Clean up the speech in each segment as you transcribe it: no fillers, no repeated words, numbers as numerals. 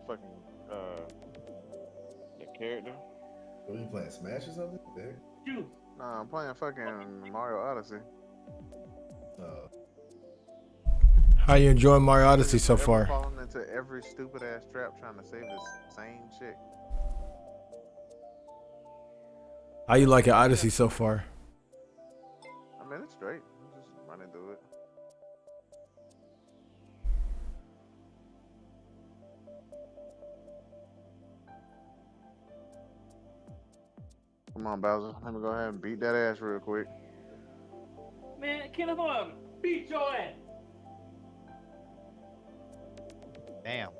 Fucking the character. What are you playing? Smash or something? What the heck? Nah, I'm playing fucking Mario Odyssey. How you enjoying Mario Odyssey so far? Falling into every stupid ass trap trying to save this same chick. How you liking Odyssey so far? I mean, it's great. I'm just running through it. Come on, Bowser. Let me go ahead and beat that ass real quick. Man, Kenneth Arm, beat your ass. Damn.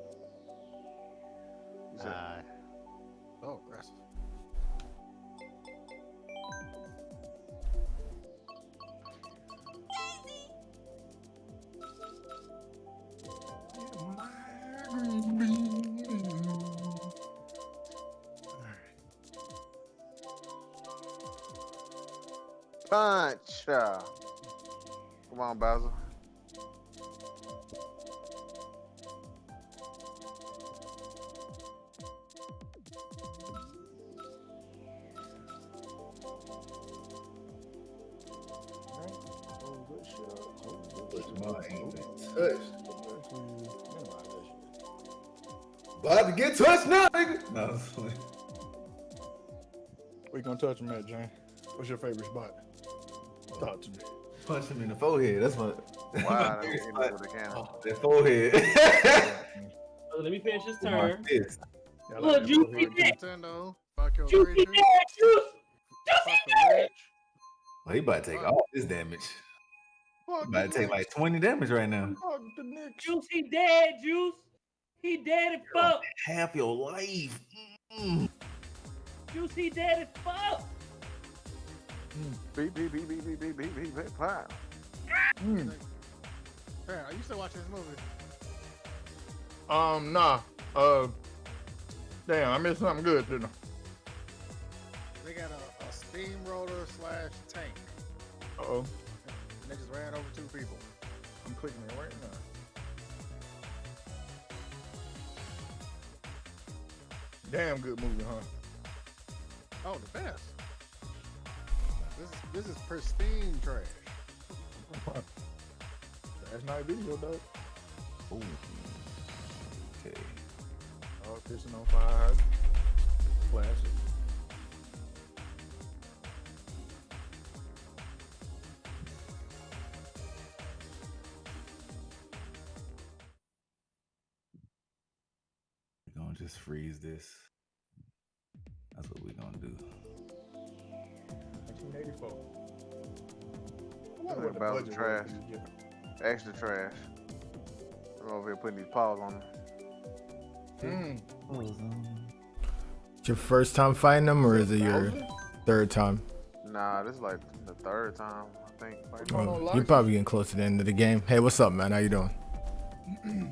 Oh, aggressive. Punch! Come on, Bowser. About to get touched now, nigga. No, We gonna touch him at, Jane? What's your favorite spot? Talk to me. punch him in the forehead. That's what. Wow, That forehead. Let me finish this turn. Yeah, Look, like Juicy Dad. Nintendo. Fuck your Juicy Rachel. Dad, Juice. Fuck Juicy the Dad. rich. Well, he about to take all this damage. He about to take like 20 damage right now. Fuck the Knicks. Juicy Dad, Juice. He dead as fuck. Half your life. Juicy dead as fuck. Beep, beep, beep, beep, beep, beep, beep, beep, beep, pow. Man, are you still watching this movie? Nah. Damn, I missed something good, didn't I? They got a steamroller / tank. Uh-oh. And they just ran over 2 people. I'm clicking it right now. Damn good movie, huh? Oh, the best. This is pristine trash. Last night video, dog. Ooh. Okay. All fishing on fire. Classic. We're gonna just freeze this. for? I Look wonder at what the Bowser budget trash. was for this Extra trash. I'm over here putting these paws on them. It's your first time fighting them, or is it your third time? Nah, this is like the third time, I think. Like, Well, you're probably getting close to the end of the game. Hey, what's up, man? How you doing? Shit,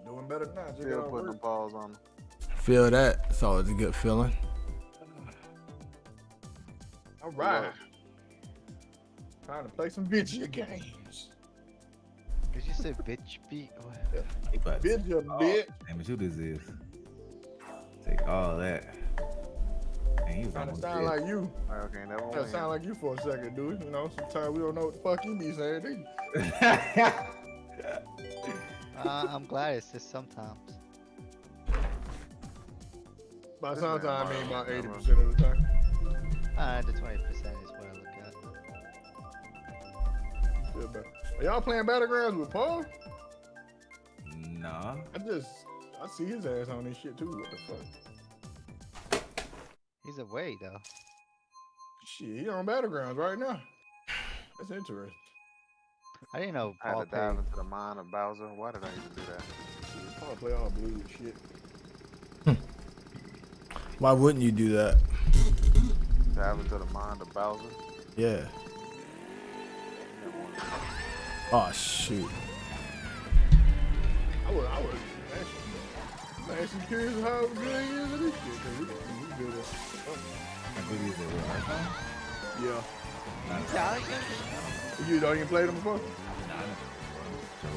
doing better now. Just still got off putting them work. paws on them. Feel that? It's always a good feeling. All right. Time to play some video games. Did you say bitch beat? Video bit. Damn it, who this is? Take all that. Man, he was Trying to almost sound dead. like you. Okay, never Trying win. to sound like you for a second, dude. You know, sometimes we don't know what the fuck you be saying, do you? I'm glad it's just sometimes. By This sometimes I man mean about Mario, 80% of the time. The 20% is what I look at. Feel better. Are y'all playing Battlegrounds with Paul? Nah. I see his ass on this shit too. What the fuck? He's away though. Shit, he on Battlegrounds right now. That's interesting. I didn't know I had Paul to dive played. into the mind of Bowser. Why did I even do that? Shit, Paul play all blue and shit. Why wouldn't you do that? Dive into the mind of Bowser. Yeah. Oh shoot. I was actually curious how good he is at this shit. Cause he good at I believe it was. Yeah. You don't even play them before?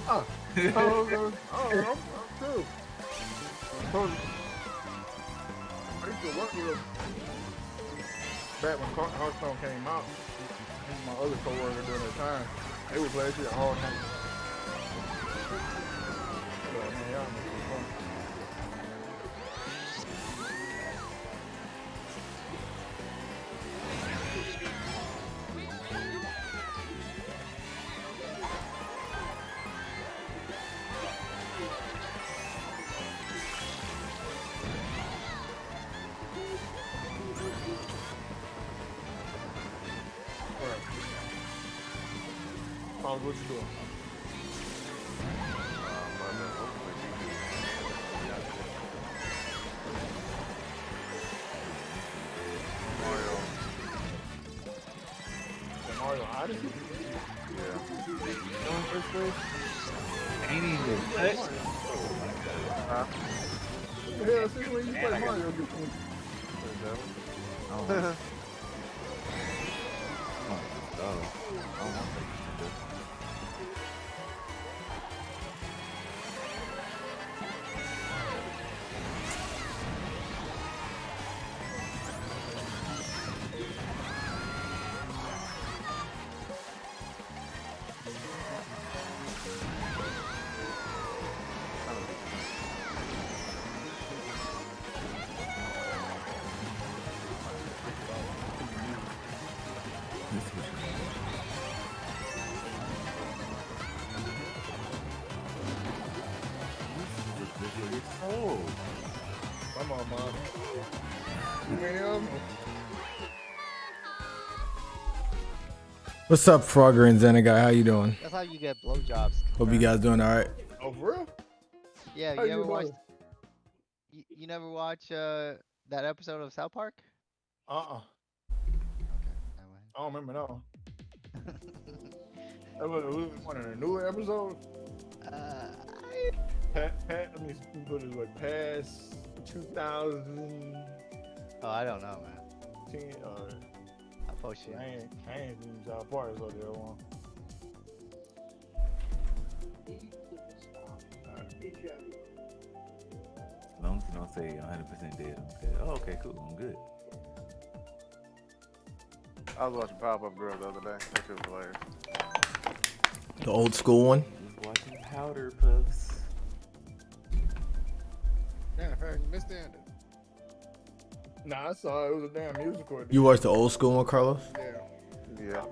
Oh, okay. I'm true. I used to work with him back when Hearthstone came out. Him and my other coworker during that time, they would play that shit all night. But, man, y'all must be fun. Paul, what you doing? Mario. The Mario Odyssey? Yeah. On first place? Ain't even touched. Huh? Yeah, see when you play Mario. Oh. I don't want to. Oh. Come on, Mom. You many of them? What's up, Frogger and Zeneguy? How you doing? That's how you get blowjobs. Hope you guys doing all right. Oh, for real? Yeah, How you you ever watch? doing? You never watch that episode of South Park? Uh-uh. Never mind. I don't remember that one. That was one of the newer episodes. Let me put it like past 2010 Oh, I don't know, man. or I'll post you. I ain't seen South Park, so that one. As long as you don't say 100% dead, I'm good. Oh, okay, cool. I'm good. I was watching Pop-Up Girl the other day. That shit was hilarious. The old school one. Just watching Powder Puffs. Yeah, in fact, you missed the ending. Nah, I saw it was a damn musical. You watched the old school one, Carlos? Yeah. Yeah.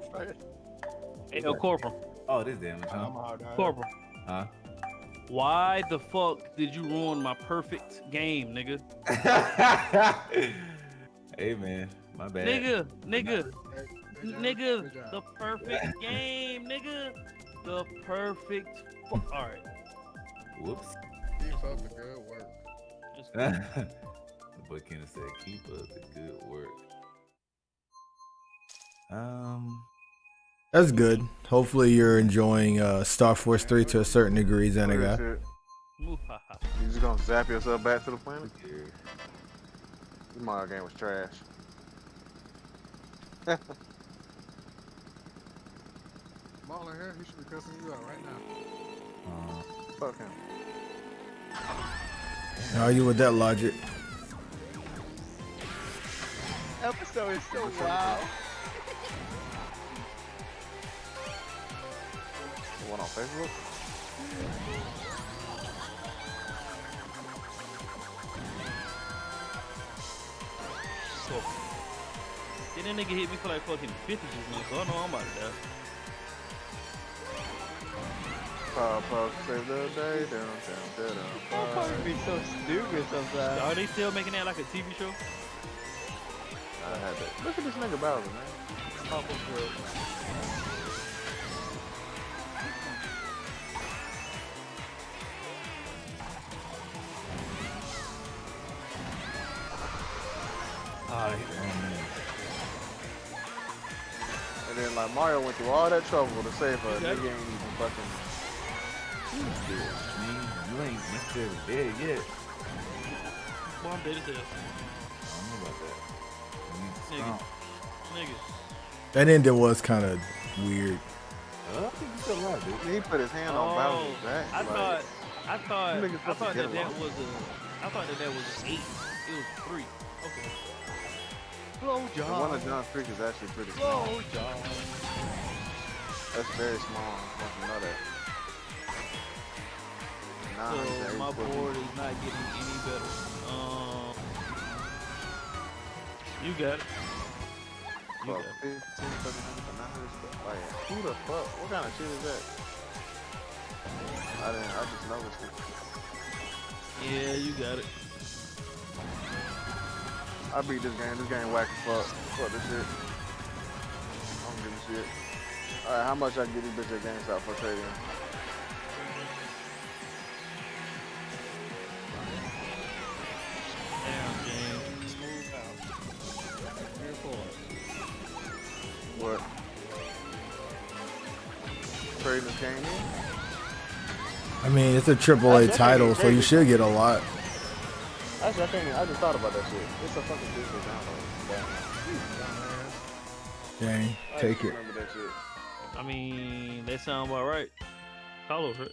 Hey, yo, Corporal. Oh, this damage, I'm huh? hard guy. Corporal. Huh? Why the fuck did you ruin my perfect game, nigga? Hey, man. My bad. Nigga. Hey, Nigga, Good job. the perfect game, nigga. The perfect. All right. Whoops. Keep up the good work. Let's go. The boy Kenneth said, "Keep up the good work." That's good. Hopefully you're enjoying Star Force 3 to a certain degree, Look at this Zeneguy. shit. Muhaha. You just gonna zap yourself back to the planet? Yeah. This Mario game was trash. Marlon here, he should be cussing you out right now. Fuck him. Argue with that logic. Episode is so wow. The one on Facebook? So, then that nigga hit me for like fucking 50 just now, so I know I'm about to die. Pop, save the day, down, down, That probably be so stupid sometimes. Are they still making that like a TV show? I had that. Look at this nigga Bowser, man. Pop up good. And then like Mario went through all that trouble to save her. Okay. Nigga ain't even fucking. You ain't necessarily dead yet. Well, I'm dead as hell. I don't know about that. You need to Nigga. stomp. Nigga. That ending was kind of weird. I think he's still alive, dude. He put his hand on Bowser's back. I thought Them niggas supposed to that get that along. was I thought that was 8. It was 3. Okay. Blow The one job. of John's Creek is actually pretty small. Blow job. That's very small. Once you know that. Nah, So he's my supposed to- board is not getting any better. You got it. You Fuck, got it. 15, 700, like, who the fuck? What kind of shit is that? I just noticed it. Yeah, you got it. I beat this game. This game whack as fuck. Fuck this shit. I don't give a shit. Alright, how much I can get these bitch at GameStop for trading? Damn, James. Smooth out. Here for What? Trading this game in? I mean, it's a AAA title, so you should get a lot. Actually, I just thought about that shit. It's a fucking digital download. Dang, I take just it. remember that shit. I mean, that sound about right. Call over it.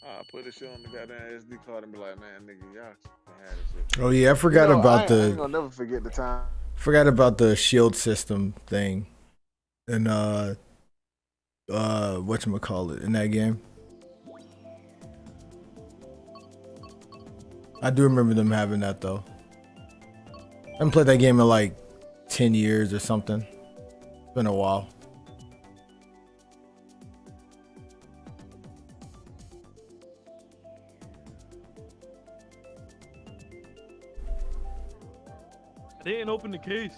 I put this shit on the goddamn SD card and be like, man, nigga, y'all can have this shit. Oh yeah, I forgot You know, about I ain't the gonna never forget the time. shield system thing, and whatchamacallit in that game. I do remember them having that though. I haven't played that game in like 10 years or something. It's been a while. They didn't open the case.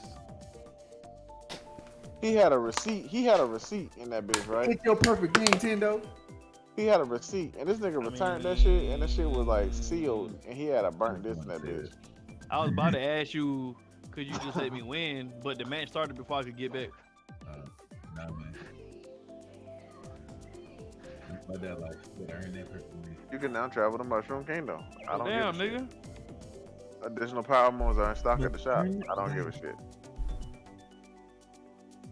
He had a receipt. He had a receipt in that bitch, right? It's your perfect game, Nintendo. He had a receipt, and this nigga returned that shit, and that shit was like sealed, and he had a burnt disc in that bitch. I was about to ask you, could you just let me win? But the match started before I could get back. Nah, man. My dad like would earn that perfect game. You can now travel to Mushroom Kingdom. I don't Damn, give a shit. nigga. Additional power moves are in stock at the shop. I don't give a shit.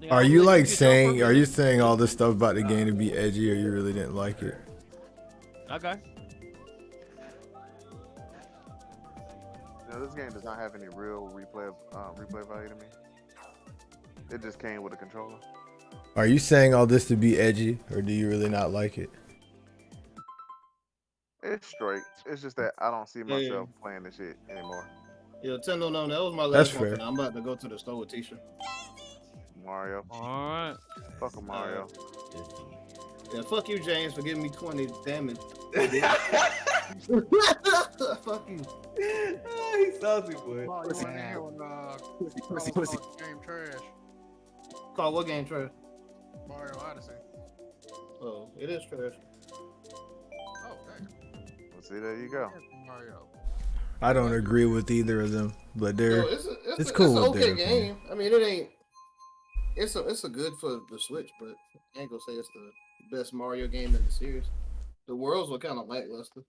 Nigga, Are I you was like letting get your saying? perfect- Are you saying all this stuff about the game to be edgy, or you really didn't like it? Okay. You know, this game does not have any real replay value to me. It just came with a controller. Are you saying all this to be edgy, or do you really not like it? It's straight. It's just that I don't see myself playing this shit anymore. Yeah, $10 no, that was my That's last one. fair. For now. I'm about to go to the store with Tisha. Mario. Alright. Fuck a Mario. Yeah, fuck you, James, for giving me 20. Damn it. Fuck you. He's saucy, boy. Mario ain't here when Pussy. game trash. Call what game trash? Mario Odyssey. Oh, it is trash. Oh, dang. Well, see, there you go. Mario. I don't agree with either of them, but they're No, it's it's cool an with okay their opinion. game. I mean, it ain't. It's a good for the Switch, but I ain't gonna say it's the best Mario game in the series. The worlds were kind of lackluster,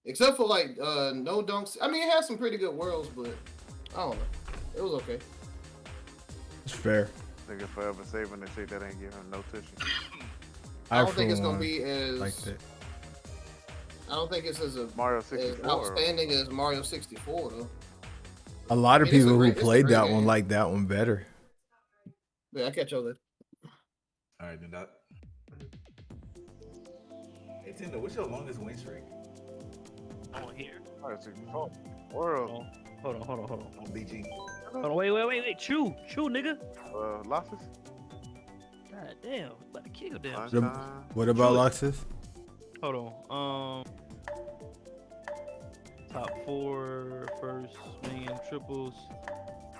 except for like no dunks. I mean, it has some pretty good worlds, but I don't know. It was okay. It's fair. Nigga forever saving the shit that ain't giving him no tissue. I don't for think it's gonna one, be as. like that. I don't think it's as Mario as 64. outstanding as Mario 64 though. A lot of I mean, it's a people who great- it's a played great that one game. like that one better. Yeah, I catch y'all later. All right, then Doc. Hey, Tinder, what's your longest win streak On here. Mario 64. World. Hold on. on BG? Hold on, wait. Chew, nigga. Losses? God damn, about to kill them. Sunshine. What about Sure. Luxus? Hold on. Top 4 first million triples.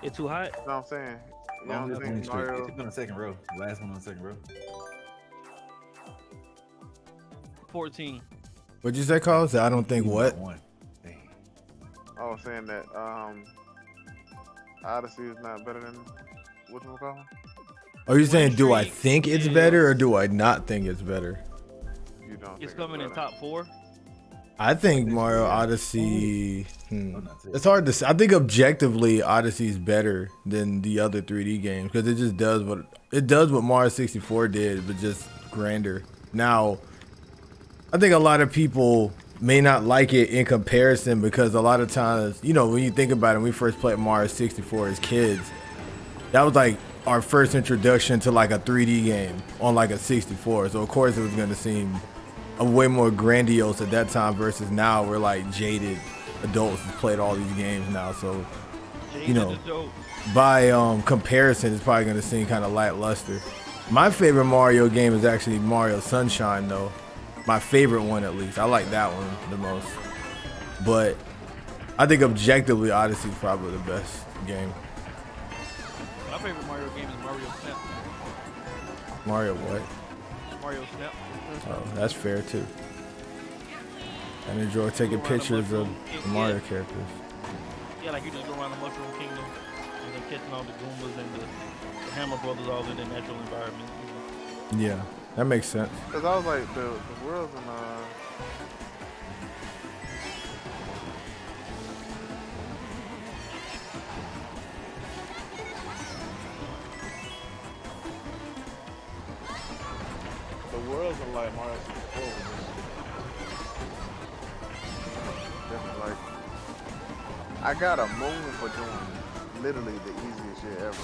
It too hot? You know what I'm saying? You know Longest what I'm win saying? streak. Mario. It's on the second row. The last one on the second row. 14. What'd you say, Carl? I don't think You what? got one. Dang. I was saying that Odyssey is not better than whatchamacallit? Are you saying do I streak think it's is- better or do I not think it's better? You don't It's think coming in better. top 4. I think Mario Odyssey. Oh, not it. It's hard to say. I think objectively, Odyssey is better than the other 3D games because it just does what Mario 64 did, but just grander. Now, I think a lot of people may not like it in comparison because a lot of times, you know, when you think about it, when we first played Mario 64 as kids, that was like our first introduction to like a 3D game on like a 64. So of course it was gonna seem a way more grandiose at that time versus now we're like jaded adults who've played all these games now. So you know, by comparison, it's probably gonna seem kind of lackluster. My favorite Mario game is actually Mario Sunshine, though. My favorite one, at least. I like that one the most. But I think objectively, Odyssey is probably the best game. My favorite Mario game is Mario Snap. Mario what? Mario Snap. Oh, that's fair too. I enjoy taking pictures of the Mario characters. Yeah, like you just go around the Mushroom Kingdom and then catching all the Goombas and the Hammer Brothers all in their natural environment. You know. Yeah, that makes sense. Cause I was like the world's in the world's in like Mario 64 was just definitely like I got a moment for doing literally the easiest shit ever.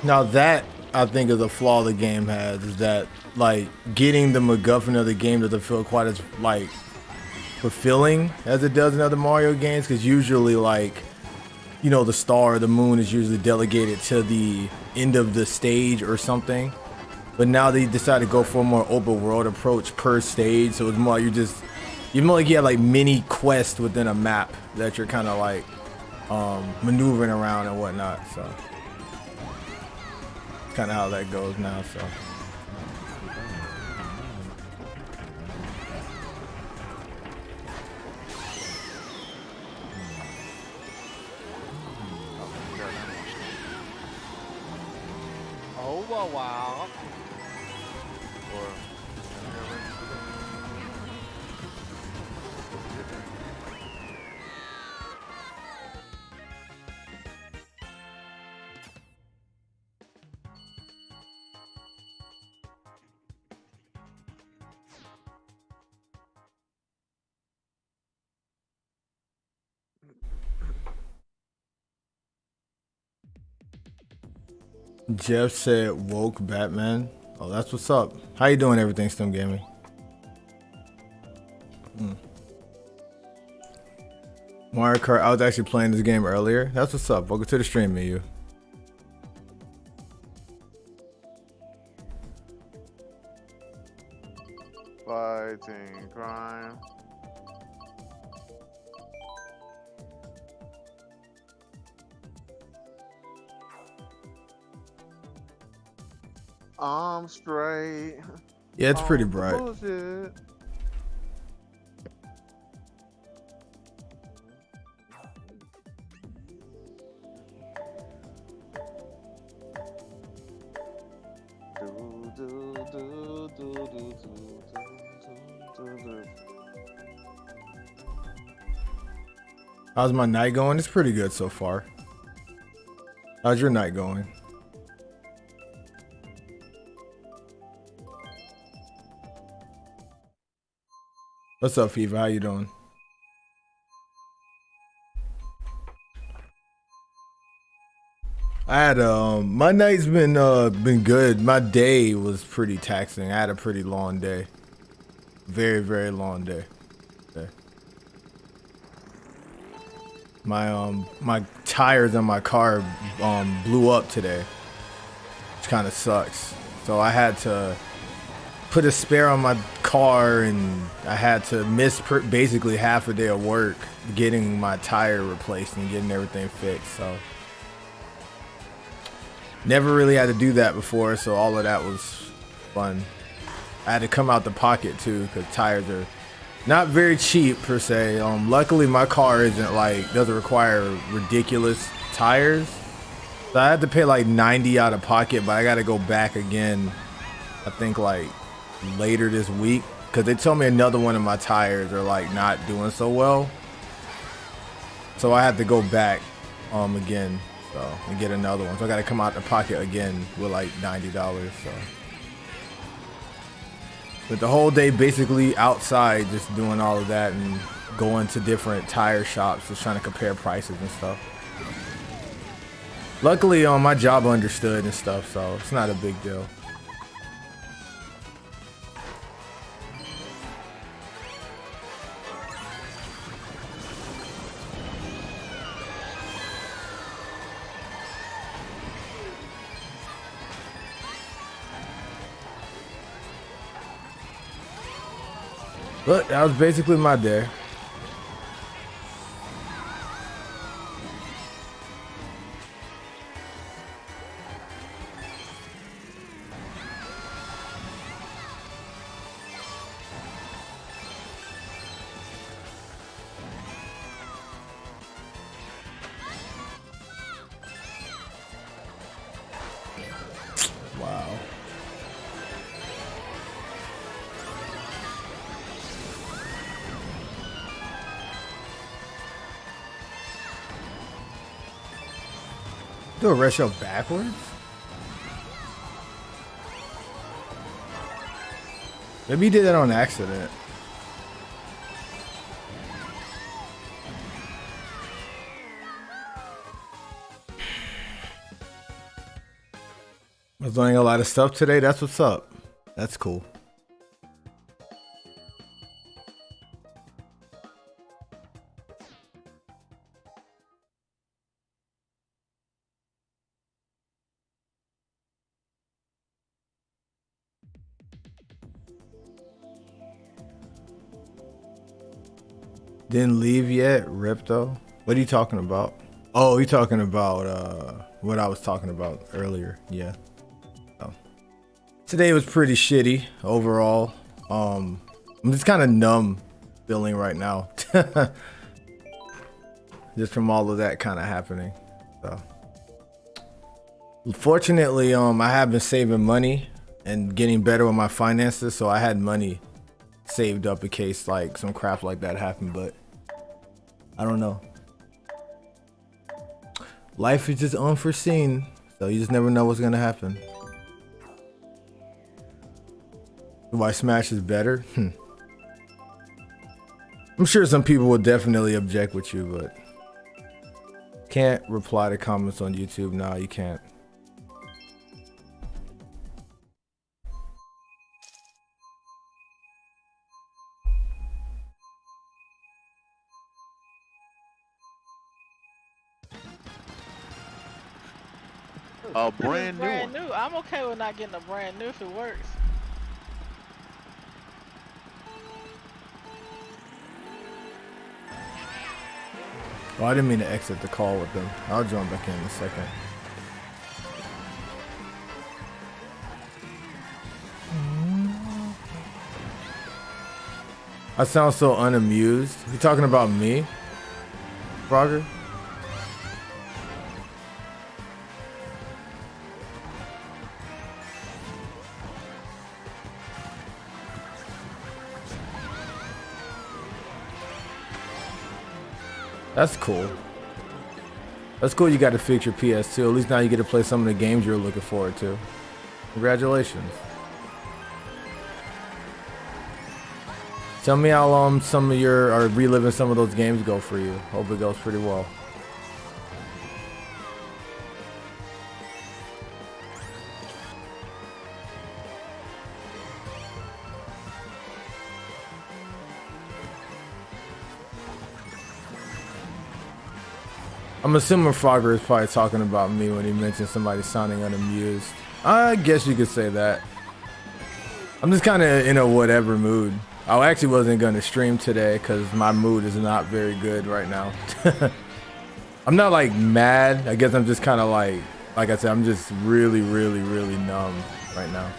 Now that I think is a flaw the game has is that like getting the MacGuffin of the game doesn't feel quite as like fulfilling as it does in other Mario games because usually like you know the star or the moon is usually delegated to the end of the stage or something, but now they decided to go for a more open world approach per stage, so it's more like you more like you have like mini quests within a map that you're kind of like maneuvering around and whatnot. So kind of how that goes now. So Oh, wow. Or Jeff said woke Batman. Oh, that's what's up. How you doing everything, Stem Gaming? Mario Kart, I was actually playing this game earlier. That's what's up. Welcome to the stream, me you. fighting crime. I'm straight. Yeah, it's pretty On the bright. bullshit. How's my night going? It's pretty good so far. How's your night going? What's up, Fever? How you doing? I had my night's been good. My day was pretty taxing. I had a pretty long day. Very, very long day. Okay. My tires on my car blew up today, which kind of sucks. So I had to put a spare on my car, and I had to miss basically half a day of work getting my tire replaced and getting everything fixed. So never really had to do that before, so all of that was fun. I had to come out the pocket too, because tires are not very cheap per se. Luckily my car doesn't require ridiculous tires. So I had to pay like $90 out of pocket, but I got to go back again, I think like later this week, because they told me another one of my tires are like not doing so well. So I have to go back again and get another one. So I got to come out the pocket again with like $90. So, but the whole day basically outside, just doing all of that and going to different tire shops, just trying to compare prices and stuff. Luckily, my job understood and stuff, so it's not a big deal. But that was basically my day. Wow. Do a retro backwards? Maybe he did that on accident. I was learning a lot of stuff today. That's what's up. That's cool. Didn't leave yet, Ripto? What are you talking about? Oh, you're talking about what I was talking about earlier. Yeah. Oh. Today was pretty shitty overall. I'm just kind of numb feeling right now. Just from all of that kind of happening. So fortunately, I have been saving money and getting better with my finances, so I had money saved up in case like some crap like that happened, but I don't know. Life is just unforeseen, so you just never know what's gonna happen. Why Smash is better? I'm sure some people will definitely object with you, but can't reply to comments on YouTube. No, you can't. A brand new one. New. I'm okay with not getting a brand new if it works. Oh, I didn't mean to exit the call with them. I'll join back in a second. I sound so unamused. You talking about me, Frogger? That's cool. That's cool you got to fix your PS2. At least now you get to play some of the games you're looking forward to. Congratulations. Tell me how some of your, or reliving some of those games go for you. Hope it goes pretty well. I'm assuming Frogger is probably talking about me when he mentioned somebody sounding unamused. I guess you could say that. I'm just kind of in a whatever mood. I actually wasn't going to stream today because my mood is not very good right now. I'm not like mad. I guess I'm just kind of like I said, I'm just really, really, really numb right now.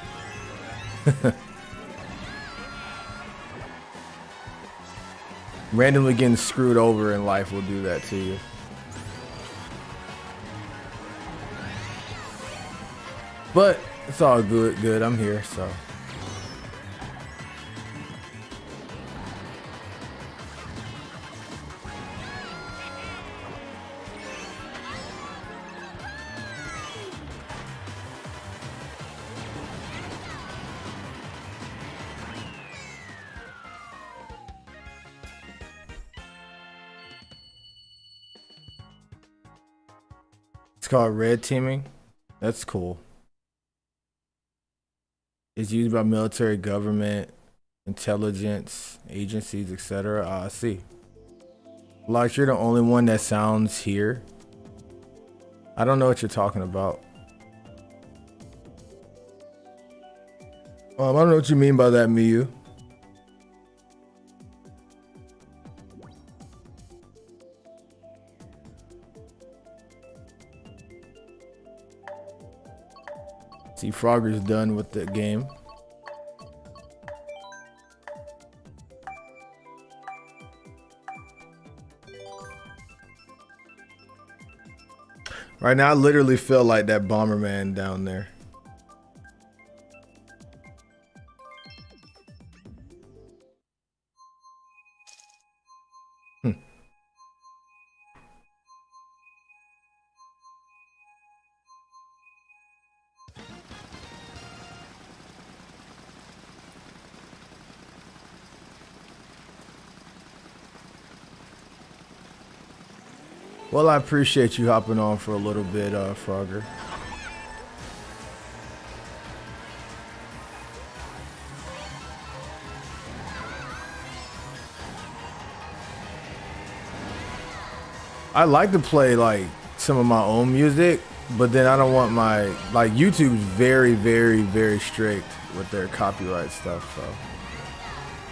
Randomly getting screwed over in life will do that to you. But it's all good. I'm here, so. It's called red teaming. That's cool. It's used by military, government, intelligence agencies, etc. I see. Like, you're the only one that sounds here. I don't know what you're talking about. I don't know what you mean by that, Miyu. See, Frogger's done with the game. Right now, I literally feel like that Bomberman down there. Well, I appreciate you hopping on for a little bit, Frogger. I like to play like some of my own music, but then I don't want my, like, YouTube's very, very, very strict with their copyright stuff. So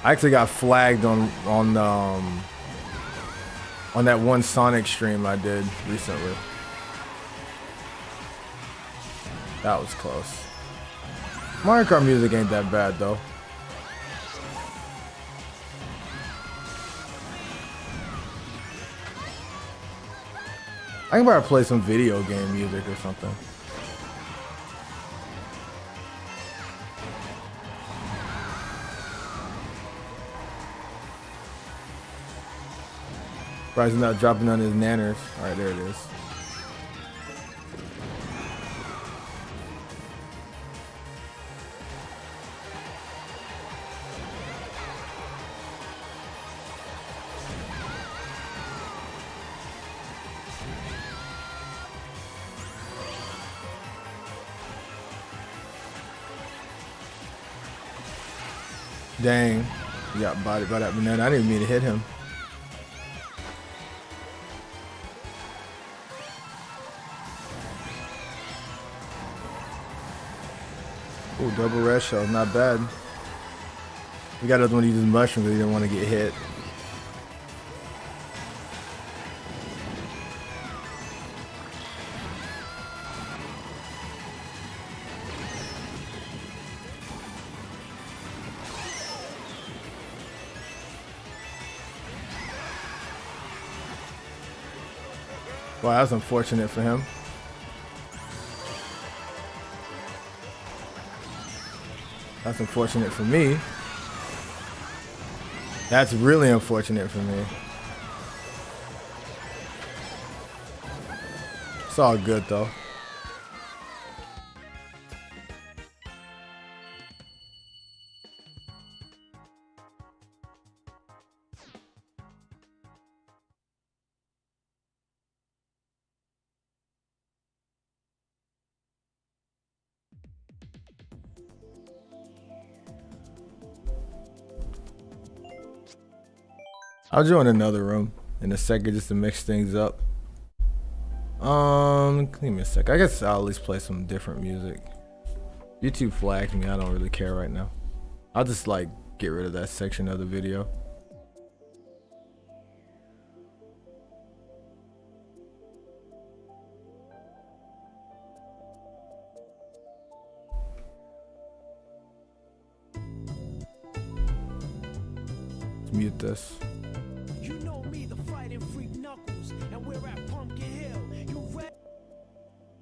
I actually got flagged on that one Sonic stream I did recently. That was close. Mario Kart music ain't that bad though. I can probably play some video game music or something. Bryce's not dropping on his nanners. All right, there it is. Dang, you got bodied by that banana. I didn't mean to hit him. Ooh, double red shell, not bad. We got another one that uses mushrooms because he didn't want to get hit. Wow, that's unfortunate for him. That's unfortunate for me. That's really unfortunate for me. It's all good though. I'll join another room in a second just to mix things up. Give me a sec. I guess I'll at least play some different music. YouTube flagged me. I don't really care right now. I'll just like get rid of that section of the video. Mute this. You know me, the fighting freak Knuckles, and we're at Pumpkin Hill. You ready?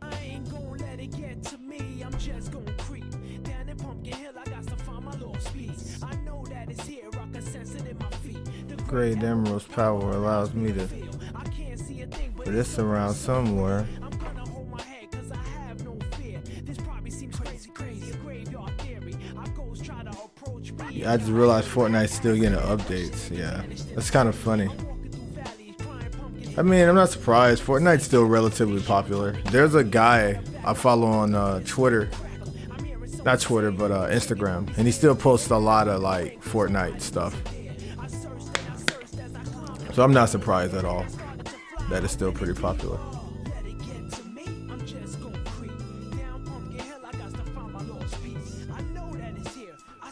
I ain't gonna let it get to me. I'm just gonna creep down in Pumpkin Hill. I got to find my lost piece. I know that it's here. I can sense it in my feet. The Great Emerald's power allows me to put this around somewhere. I'm gonna hold my head 'cause I have no fear. This probably seems crazy. A graveyard theory. I ghosts try to approach me. Yeah, I just realized Fortnite's still getting updates. Yeah, that's kind of funny. I mean, I'm not surprised. Fortnite's still relatively popular. There's a guy I follow on Twitter. Not Twitter, but Instagram. And he still posts a lot of like Fortnite stuff. So I'm not surprised at all that it's still pretty popular.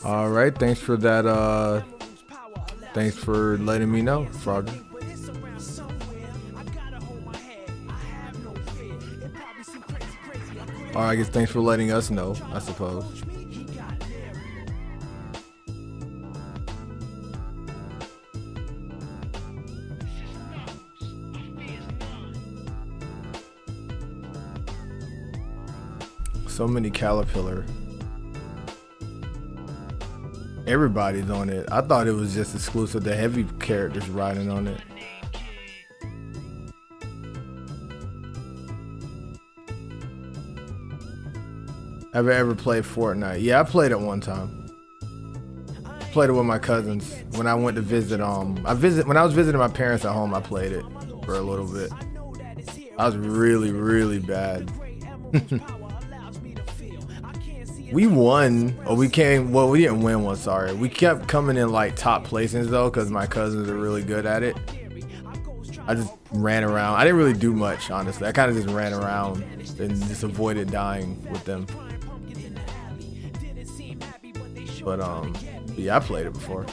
All right, thanks for that. Thanks for letting me know, Frogger. All right, I guess thanks for letting us know, I suppose. So many Caterpillar. Everybody's on it. I thought it was just exclusive to heavy characters riding on it. Have I ever played Fortnite? Yeah, I played it one time. Played it with my cousins when I went to visit. When I was visiting my parents at home, I played it for a little bit. I was really, really bad. We won, or we came. Well, we didn't win one. Sorry, we kept coming in like top placings though, because my cousins are really good at it. I just ran around. I didn't really do much, honestly. I kind of just ran around and just avoided dying with them. But yeah, I played it before.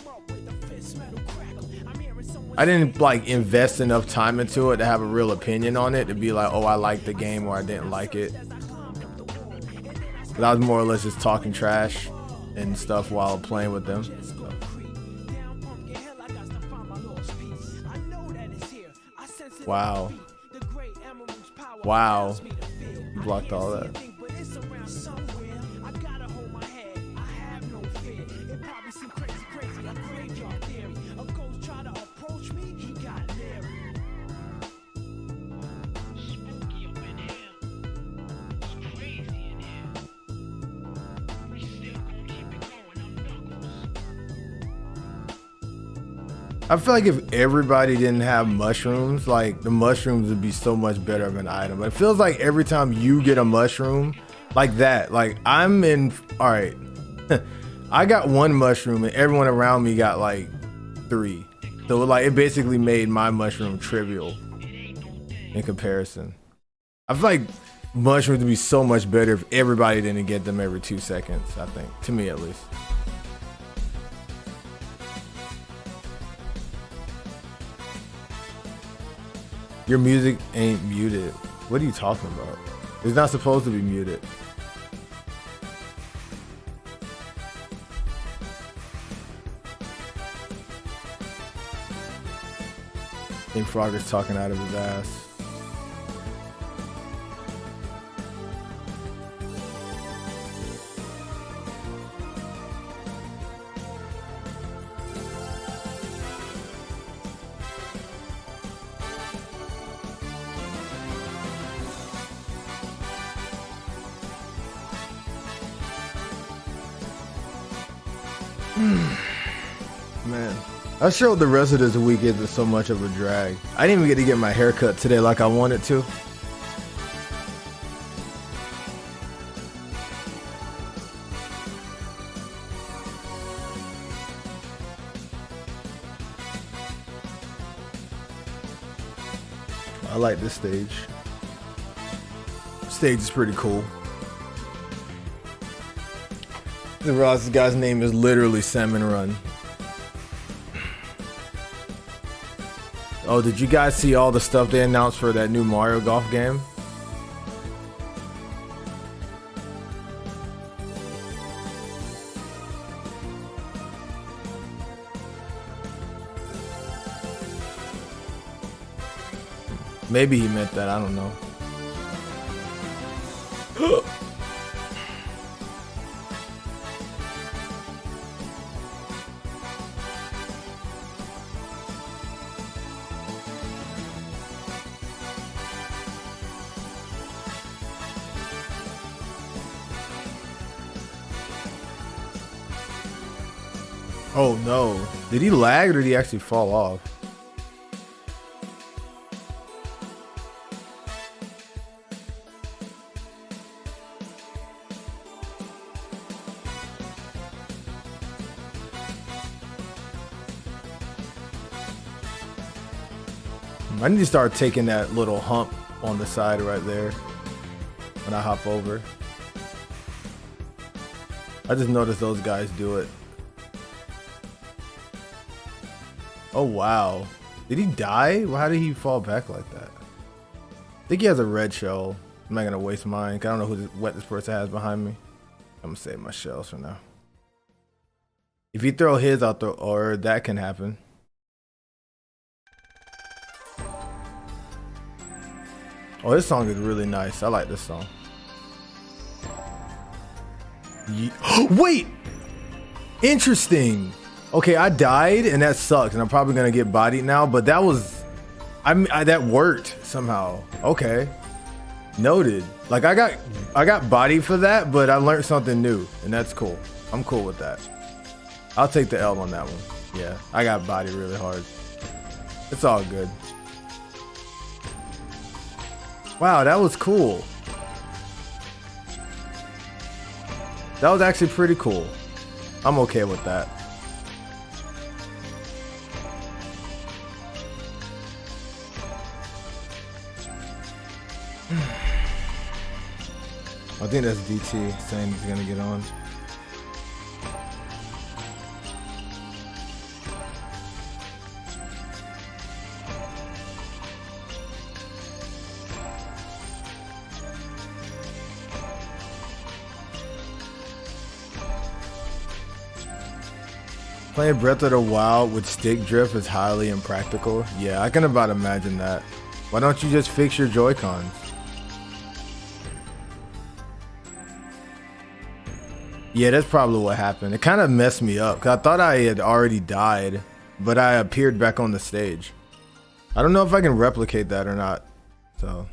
I didn't like invest enough time into it to have a real opinion on it, to be like, oh, I liked the game or I didn't like it. But I was more or less just talking trash and stuff while playing with them. Wow. Wow. You blocked all that. I feel like if everybody didn't have mushrooms, like the mushrooms would be so much better of an item. But it feels like every time you get a mushroom like that, like I'm in, all right, I got one mushroom and everyone around me got like 3. So like it basically made my mushroom trivial in comparison. I feel like mushrooms would be so much better if everybody didn't get them every 2 seconds, I think, to me at least. Your music ain't muted. What are you talking about? It's not supposed to be muted. I think Frogger's talking out of his ass. Man, I showed the rest of this week isn't so much of a drag. I didn't even get to get my hair cut today like I wanted to. I like this stage. Stage is pretty cool. I didn't realize this guy's name is literally Salmon Run. Oh, did you guys see all the stuff they announced for that new Mario Golf game? Maybe he meant that, I don't know. Oh no. Did he lag or did he actually fall off? I need to start taking that little hump on the side right there when I hop over. I just noticed those guys do it. Oh wow. Did he die? Well, how did he fall back like that? I think he has a red shell. I'm not gonna waste mine, 'cause I don't know what this person has behind me. I'm gonna save my shells for now. If you throw his, I'll throw, or that can happen. Oh, this song is really nice. I like this song. Wait! Interesting. Okay, I died and that sucks, and I'm probably gonna get bodied now, but that was, that worked somehow. Okay, noted. Like I got bodied for that, but I learned something new, and that's cool. I'm cool with that. I'll take the L on that one. Yeah, I got bodied really hard. It's all good. Wow, that was cool. That was actually pretty cool. I'm okay with that. I think that's DT saying he's gonna get on. Playing Breath of the Wild with stick drift is highly impractical. Yeah, I can about imagine that. Why don't you just fix your Joy-Cons? Yeah, that's probably what happened. It kind of messed me up, because I thought I had already died, but I appeared back on the stage. I don't know if I can replicate that or not, so...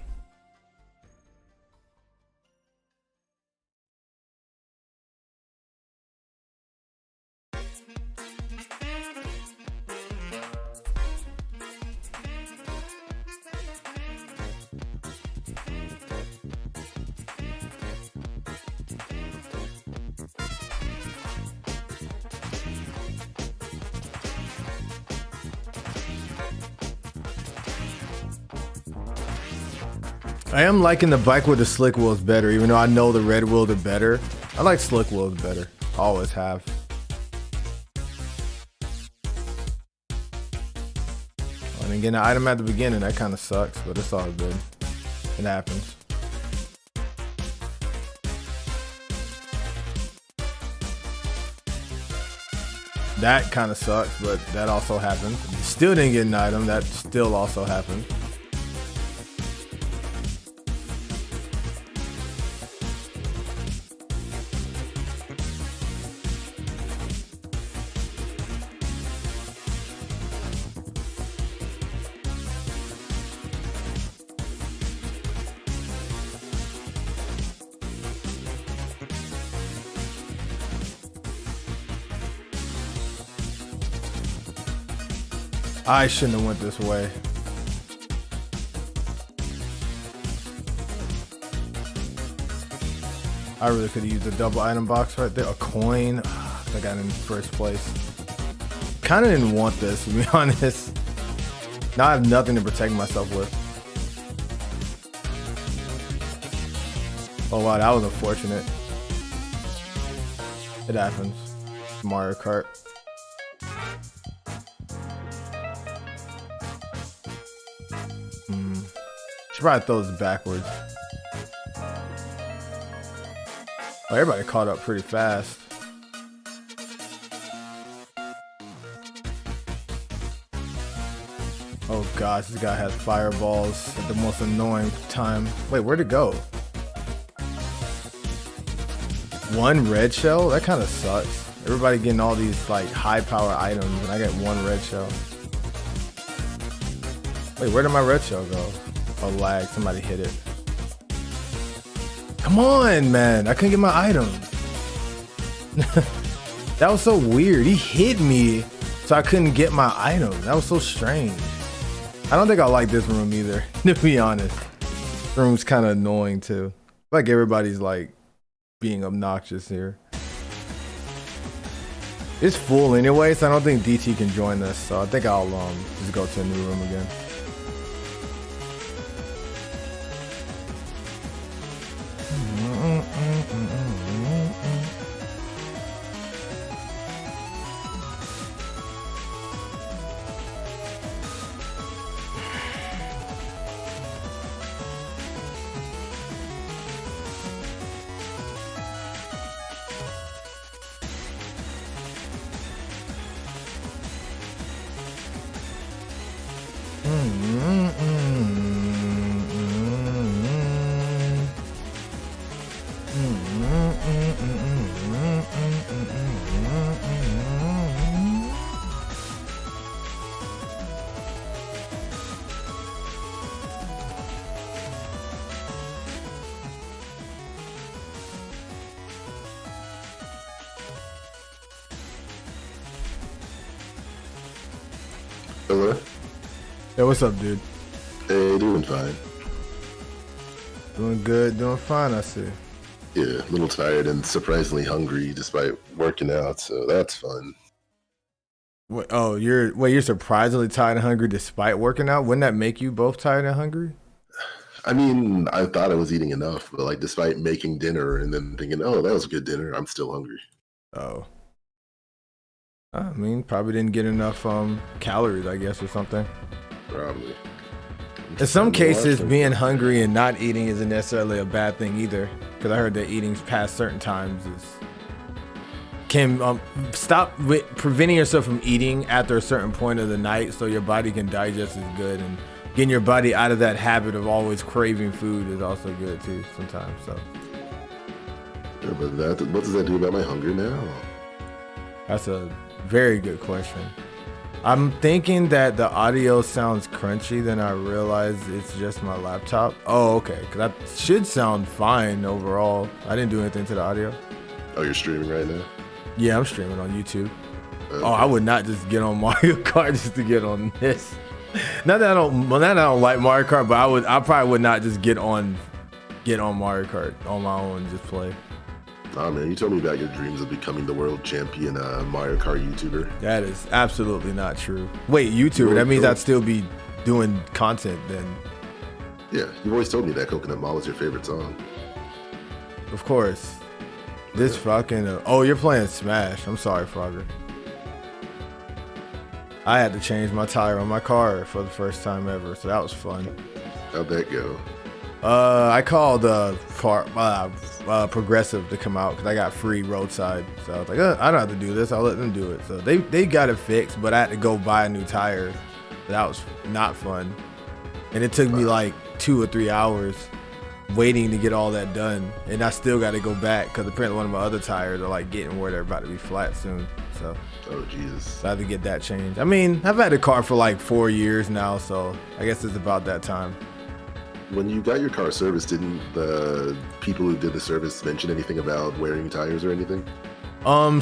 I am liking the bike with the slick wheels better, even though I know the red wheels are better. I like slick wheels better. Always have. And then getting an item at the beginning, that kind of sucks, but it's all good. It happens. That kind of sucks, but that also happened. Still didn't get an item, that still also happened. I shouldn't have went this way. I really could have used a double item box right there. A coin. I got in first place. Kind of didn't want this, to be honest. Now I have nothing to protect myself with. Oh wow, that was unfortunate. It happens. It's Mario Kart. Should probably throw this backwards. Oh, everybody caught up pretty fast. Oh gosh, this guy has fireballs at the most annoying time. Wait, where'd it go? One red shell? That kind of sucks. Everybody getting all these like high power items and I get one red shell. Wait, where did my red shell go? Oh, lag. Somebody hit it. Come on, man. I couldn't get my item. That was so weird. He hit me so I couldn't get my item. That was so strange. I don't think I like this room either, to be honest. This room's kind of annoying too. Like everybody's like being obnoxious here. It's full anyway, so I don't think DT can join us. So I think I'll just go to a new room again. Hello? Hey, what's up, dude? Hey, doing fine. Doing good, doing fine, I see. Yeah, a little tired and surprisingly hungry despite working out, so that's fun. Wait, oh, you're surprisingly tired and hungry despite working out? Wouldn't that make you both tired and hungry? I mean, I thought I was eating enough, but like despite making dinner and then thinking, oh, that was a good dinner, I'm still hungry. Oh. I mean, probably didn't get enough calories, I guess, or something. Probably. In some cases, being hungry and not eating isn't necessarily a bad thing either. Because I heard that eating past certain times can stop preventing yourself from eating after a certain point of the night, so your body can digest as good. And getting your body out of that habit of always craving food is also good too sometimes. So. Yeah, but what does that do about my hunger now? That's a very good question. I'm thinking that the audio sounds crunchy, then I realize it's just my laptop. Oh, okay, because that should sound fine overall. I didn't do anything to the audio. Oh, you're streaming right now? Yeah, I'm streaming on YouTube. Okay. Oh, I would not just get on Mario Kart just to get on this. Not that I don't like Mario Kart, but I probably would not just get on Mario Kart on my own and just play. Nah, man, you told me about your dreams of becoming the world champion Mario Kart YouTuber. That is absolutely not true. Wait, YouTuber? That means I'd still be doing content then. Yeah, you've always told me that Coconut Mall is your favorite song. Of course. This fucking... oh, you're playing Smash. I'm sorry, Frogger. I had to change my tire on my car for the first time ever, so that was fun. How'd that go? I called Progressive to come out because I got free roadside. So I was like, I don't have to do this. I'll let them do it. So they got it fixed, but I had to go buy a new tire. That was not fun. And it took me like 2 or 3 hours waiting to get all that done. And I still got to go back because apparently one of my other tires are like getting where they're about to be flat soon. So, oh Jesus! So I had to get that changed. I mean, I've had the car for like 4 years now, so I guess it's about that time. When you got your car serviced, didn't the people who did the service mention anything about wearing tires or anything?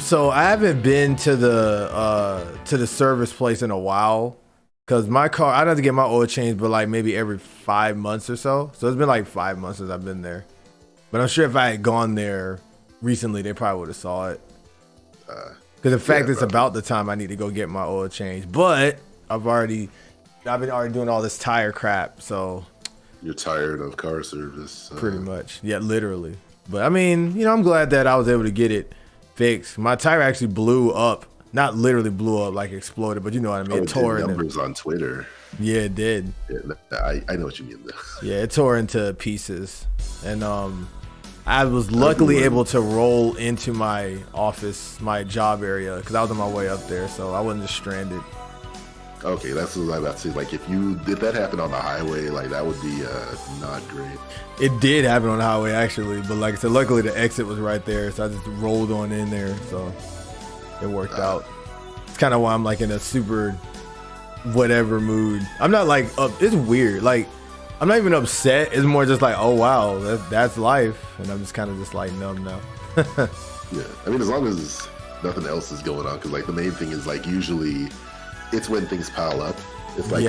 So I haven't been to the service place in a while. Cause my car, I'd have to get my oil changed, but like maybe every 5 months or so. So it's been like 5 months since I've been there. But I'm sure if I had gone there recently, they probably would have saw it. Because in fact, it's about the time I need to go get my oil changed. But I've been already doing all this tire crap. So you're tired of car service. Pretty much, yeah, literally. But I mean, you know, I'm glad that I was able to get it fixed. My tire actually blew up. Not literally blew up, like exploded, but you know what I mean. Oh, it tore into numbers on Twitter. Yeah, it did. Yeah, I know what you mean. Yeah, it tore into pieces, and I was luckily able to roll into my office, my job area, because I was on my way up there, so I wasn't just stranded. Okay, that's what I was about to say. Like, if that happened on the highway, like that would be not great. It did happen on the highway actually, but like I said, luckily the exit was right there, so I just rolled on in there, so it worked out. It's kind of why I'm like in a super whatever mood. I'm not like it's weird. Like I'm not even upset. It's more just like, oh wow, that's life, and I'm just kind of just like numb now. Yeah, I mean, as long as nothing else is going on, because like the main thing is like usually it's when things pile up. It's like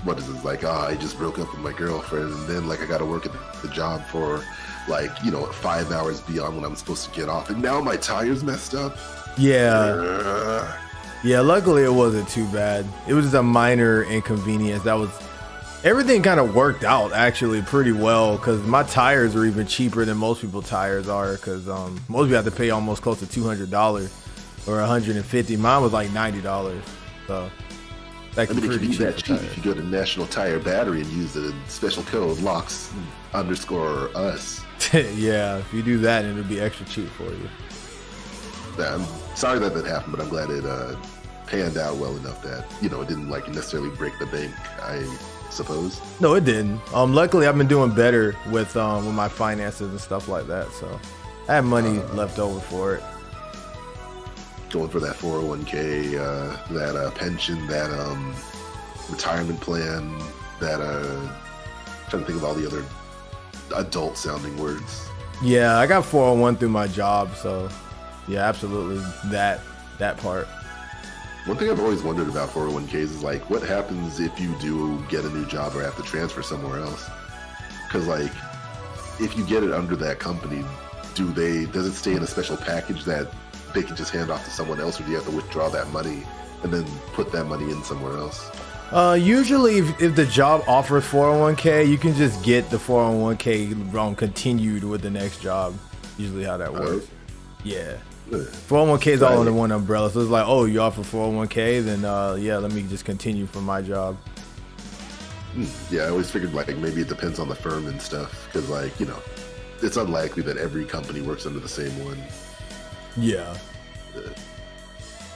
what is it? Like, I just broke up with my girlfriend, and then like I got to work at the job for like 5 hours beyond when I'm supposed to get off, and now my tire's messed up. Yeah. Yeah, luckily it wasn't too bad. It was just a minor inconvenience. Everything kind of worked out actually pretty well, because my tires are even cheaper than most people's tires are, because most people have to pay almost close to $200 or $150. Mine was like $90. So I mean, it could be that cheap if you go to National Tire Battery and use the special code LOX_us. Yeah, if you do that, it'll be extra cheap for you. I'm sorry that happened, but I'm glad it panned out well enough that it didn't like necessarily break the bank, I suppose. No, it didn't. Luckily I've been doing better with my finances and stuff like that, so I have money left over for it. Going for that 401k, that pension, that retirement plan, that trying to think of all the other adult sounding words. Yeah, I got 401 through my job, so yeah, absolutely that part. One thing I've always wondered about 401ks is like, what happens if you do get a new job or have to transfer somewhere else? Because like, if you get it under that company, does it stay in a special package that they can just hand off to someone else, or do you have to withdraw that money and then put that money in somewhere else? Usually if the job offers 401k, you can just get the 401k continued with the next job. Usually how that works. Yeah. 401k is all under one umbrella, so it's like, oh, you offer 401k, then yeah, let me just continue from my job. Yeah, I always figured like maybe it depends on the firm and stuff, because like it's unlikely that every company works under the same one. Yeah.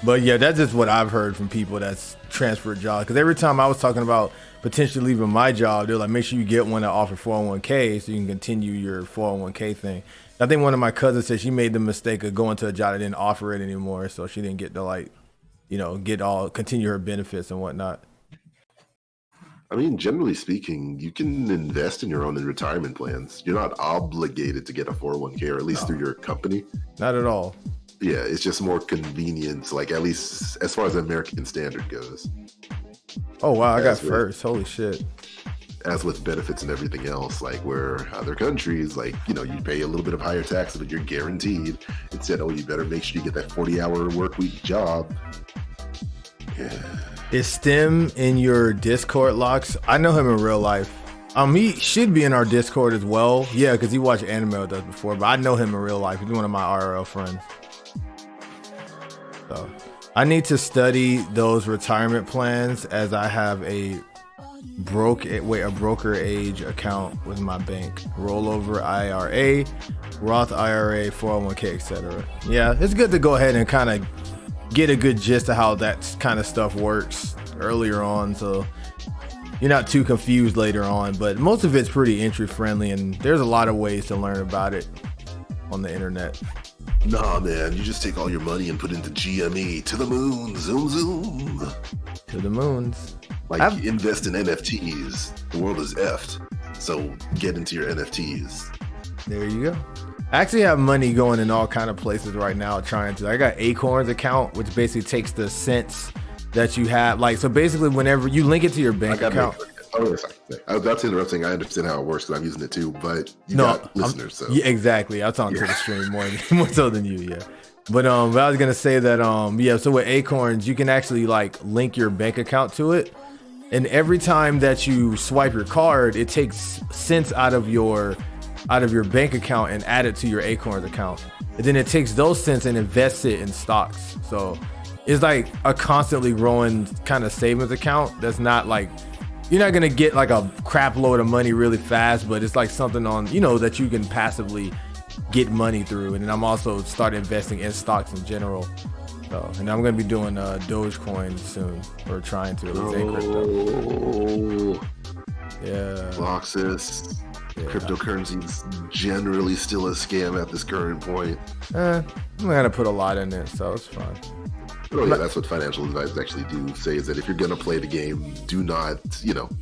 But yeah, that's just what I've heard from people that's transferred jobs, because every time I was talking about potentially leaving my job, they're like, make sure you get one that offers 401k so you can continue your 401k thing. I think one of my cousins said she made the mistake of going to a job that didn't offer it anymore, so she didn't get to continue her benefits and whatnot. I mean, generally speaking, you can invest in your own retirement plans. You're not obligated to get a 401k, or at least through your company. Not at all. Yeah, it's just more convenient, like at least as far as the American standard goes. Oh wow, I got first. Holy shit. As with benefits and everything else, like where other countries, like, you pay a little bit of higher taxes, but you're guaranteed. It said, oh, you better make sure you get that 40-hour work week job. Yeah. Is Stem in your Discord, Locks? I know him in real life. He should be in our Discord as well. Yeah, because he watched anime with us before, but I know him in real life. He's one of my IRL friends. So I need to study those retirement plans, as I have a broker age account with my bank, rollover IRA, Roth IRA, 401k, etc. Yeah, it's good to go ahead and kind of get a good gist of how that kind of stuff works earlier on, so you're not too confused later on. But most of it's pretty entry friendly, and there's a lot of ways to learn about it on the internet. Nah, man, you just take all your money and put it into GME. To the moon, zoom, zoom. To the moons. Like, invest in NFTs. The world is effed, so get into your NFTs. There you go. I actually have money going in all kind of places right now trying to. I got Acorns account, which basically takes the cents that you have. Like, so basically, whenever you link it to your bank account. Oh, sorry. I was about to interrupt saying I understand how it works because I'm using it too, but you got listeners, so. Yeah, exactly. I was talking to the stream more so than you, yeah. But I was gonna say that yeah, so with Acorns, you can actually like link your bank account to it. And every time that you swipe your card, it takes cents out of your bank account and add it to your Acorns account. And then it takes those cents and invests it in stocks. So it's like a constantly growing kind of savings account that's not like, you're not gonna get like a crap load of money really fast, but it's like something on, that you can passively get money through. And then I'm also start investing in stocks in general. So, and I'm gonna be doing Dogecoin soon, or trying to, at least in crypto. Yeah. Bloxus. Yeah. Cryptocurrency is generally still a scam at this current point. I'm gonna put a lot in it, so it's fine. Oh yeah, that's what financial advisors actually do say, is that if you're gonna play the game, do not,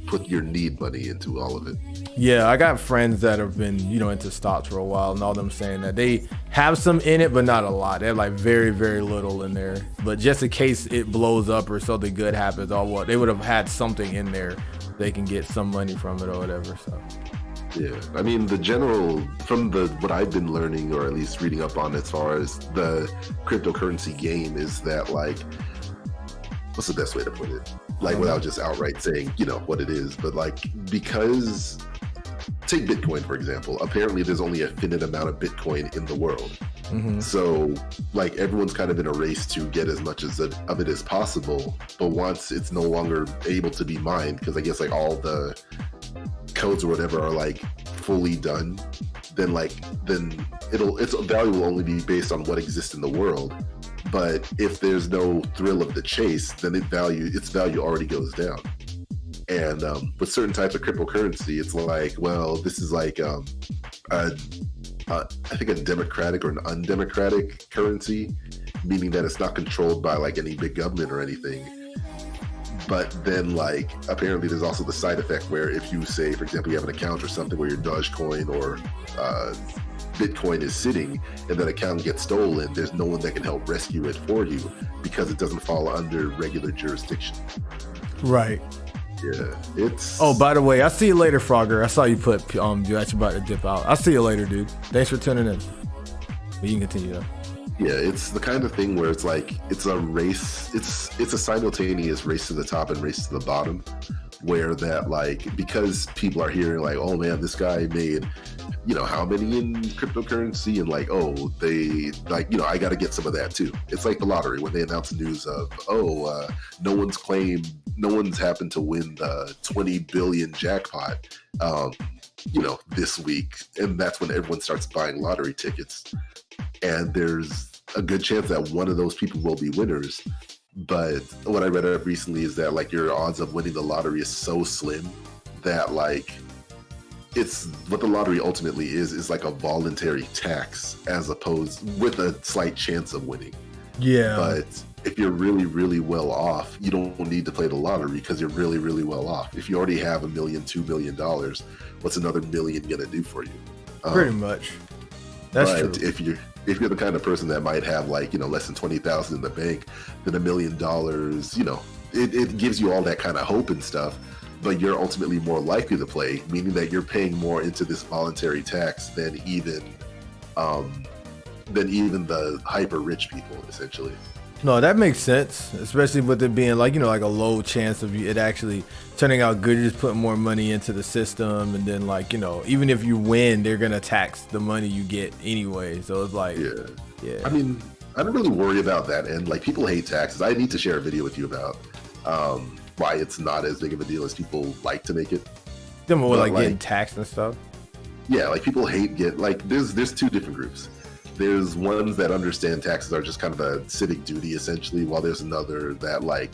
put your need money into all of it. Yeah, I got friends that have been, into stocks for a while, and all them saying that they have some in it, but not a lot. They have like very, very little in there. But just in case it blows up or something good happens, they would have had something in there they can get some money from it or whatever. So. Yeah, I mean, from what I've been learning, or at least reading up on as far as the cryptocurrency game, is that like, what's the best way to put it? Like, without just outright saying, what it is, but like, because take Bitcoin, for example, apparently there's only a finite amount of Bitcoin in the world. Mm-hmm. So like everyone's kind of in a race to get as much of it as possible. But once it's no longer able to be mined, because I guess like all the codes or whatever are like fully done, then its value will only be based on what exists in the world. But if there's no thrill of the chase, then its value already goes down. And with certain types of cryptocurrency, it's like, well, this is like I think a democratic or an undemocratic currency, meaning that it's not controlled by like any big government or anything. But then like apparently there's also the side effect where if you say, for example, you have an account or something where your Dogecoin or Bitcoin is sitting and that account gets stolen, there's no one that can help rescue it for you because it doesn't fall under regular jurisdiction. Right. Yeah, it's. Oh, by the way, I'll see you later, Frogger. I saw you put you're actually about to dip out. I'll see you later, dude. Thanks for tuning in. But you can continue though. Yeah, it's the kind of thing where it's like it's a race. It's a simultaneous race to the top and race to the bottom, where that like because people are hearing like, oh man, this guy made, how many in cryptocurrency, and like, oh, they like, I got to get some of that too. It's like the lottery when they announce the news of, no one's happened to win the 20 billion jackpot, this week, and that's when everyone starts buying lottery tickets, and there's a good chance that one of those people will be winners. But what I read up recently is that like your odds of winning the lottery is so slim that like it's what the lottery ultimately is like a voluntary tax as opposed with a slight chance of winning. Yeah. But if you're really, really well off, you don't need to play the lottery because you're really, really well off. If you already have $1 million, $2 million, what's another million gonna do for you? Pretty much. That's true. If you're the kind of person that might have like, less than 20,000 in the bank, then $1 million, it gives you all that kind of hope and stuff, but you're ultimately more likely to play, meaning that you're paying more into this voluntary tax than even the hyper rich people, essentially. No, that makes sense, especially with it being like, like a low chance of it actually turning out good. You're just putting more money into the system, and then like, even if you win, they're going to tax the money you get anyway. So it's like, yeah. I mean, I don't really worry about that. And like people hate taxes. I need to share a video with you about why it's not as big of a deal as people like to make it. They're more like getting taxed and stuff. Yeah, like people hate there's two different groups. There's ones that understand taxes are just kind of a civic duty, essentially, while there's another that, like,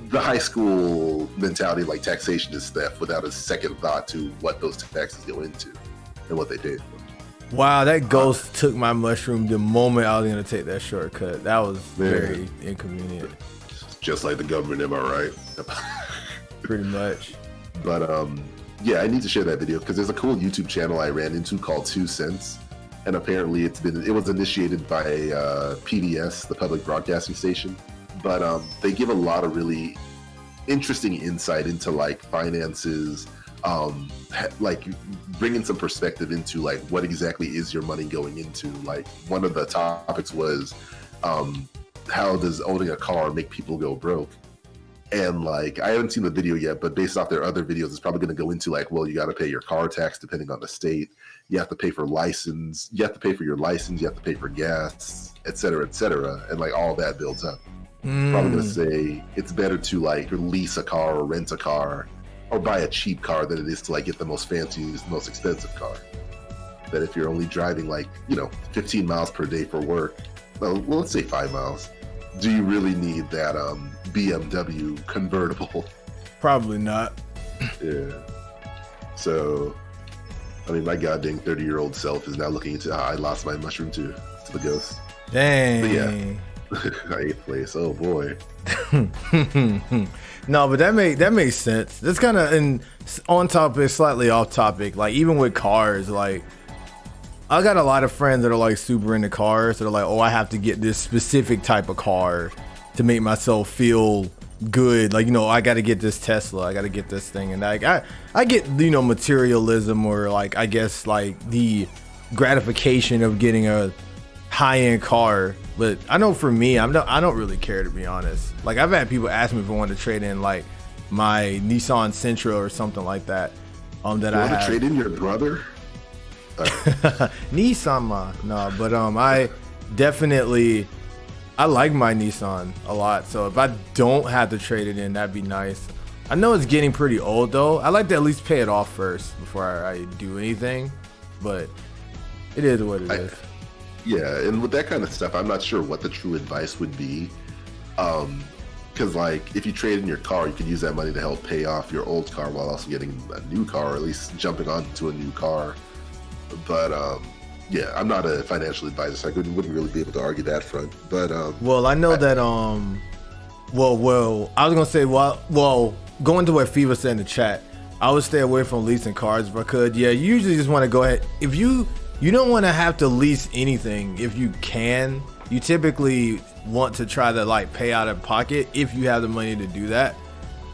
the high school mentality, like taxation is theft, without a second thought to what those taxes go into and what they pay for. Wow, that ghost took my mushroom the moment I was going to take that shortcut. That was very inconvenient. Just like the government, am I right? Pretty much. But, yeah, I need to share that video because there's a cool YouTube channel I ran into called 2 Cents. And apparently it was initiated by PBS, the public broadcasting station, but they give a lot of really interesting insight into like finances, like bringing some perspective into like what exactly is your money going into. Like one of the topics was how does owning a car make people go broke? And like I haven't seen the video yet, but based off their other videos, it's probably going to go into like, well, you got to pay your car tax depending on the state. You have to pay for license. You have to pay for your license. You have to pay for gas, et cetera, and like all that builds up. Probably going to say it's better to like lease a car or rent a car or buy a cheap car than it is to like get the most fanciest, most expensive car. That if you're only driving like, 15 miles per day for work, well, let's say 5 miles, do you really need that BMW convertible? Probably not. Yeah. So, I mean, my goddamn 30-year-old self is now looking into I lost my mushroom to the ghost. Dang. But yeah. 8th place. Oh boy. No, but that makes sense. That's kind of on topic, slightly off topic. Like even with cars, like I got a lot of friends that are like super into cars. That are like, oh, I have to get this specific type of car to make myself feel good. Like, I got to get this Tesla. I got to get this thing. And like I get materialism, or like I guess like the gratification of getting a high-end car. But I know for me, I don't really care, to be honest. Like I've had people ask me if I want to trade in like my Nissan Sentra or something like that. That I have. Trade in your brother? Nissan, no, but I definitely like my Nissan a lot. So if I don't have to trade it in, that'd be nice. I know it's getting pretty old though. I like to at least pay it off first before I do anything. But it is what it is. Yeah, and with that kind of stuff, I'm not sure what the true advice would be. Because like if you trade in your car, you could use that money to help pay off your old car while also getting a new car, or at least jumping onto a new car. But yeah, I'm not a financial advisor, so I wouldn't really be able to argue that front. But well, I know that well, I was gonna say going to what FIFA said in the chat, I would stay away from leasing cars if I could. Yeah, you usually just want to go ahead if you don't want to have to lease anything. If you can, you typically want to try to like pay out of pocket if you have the money to do that.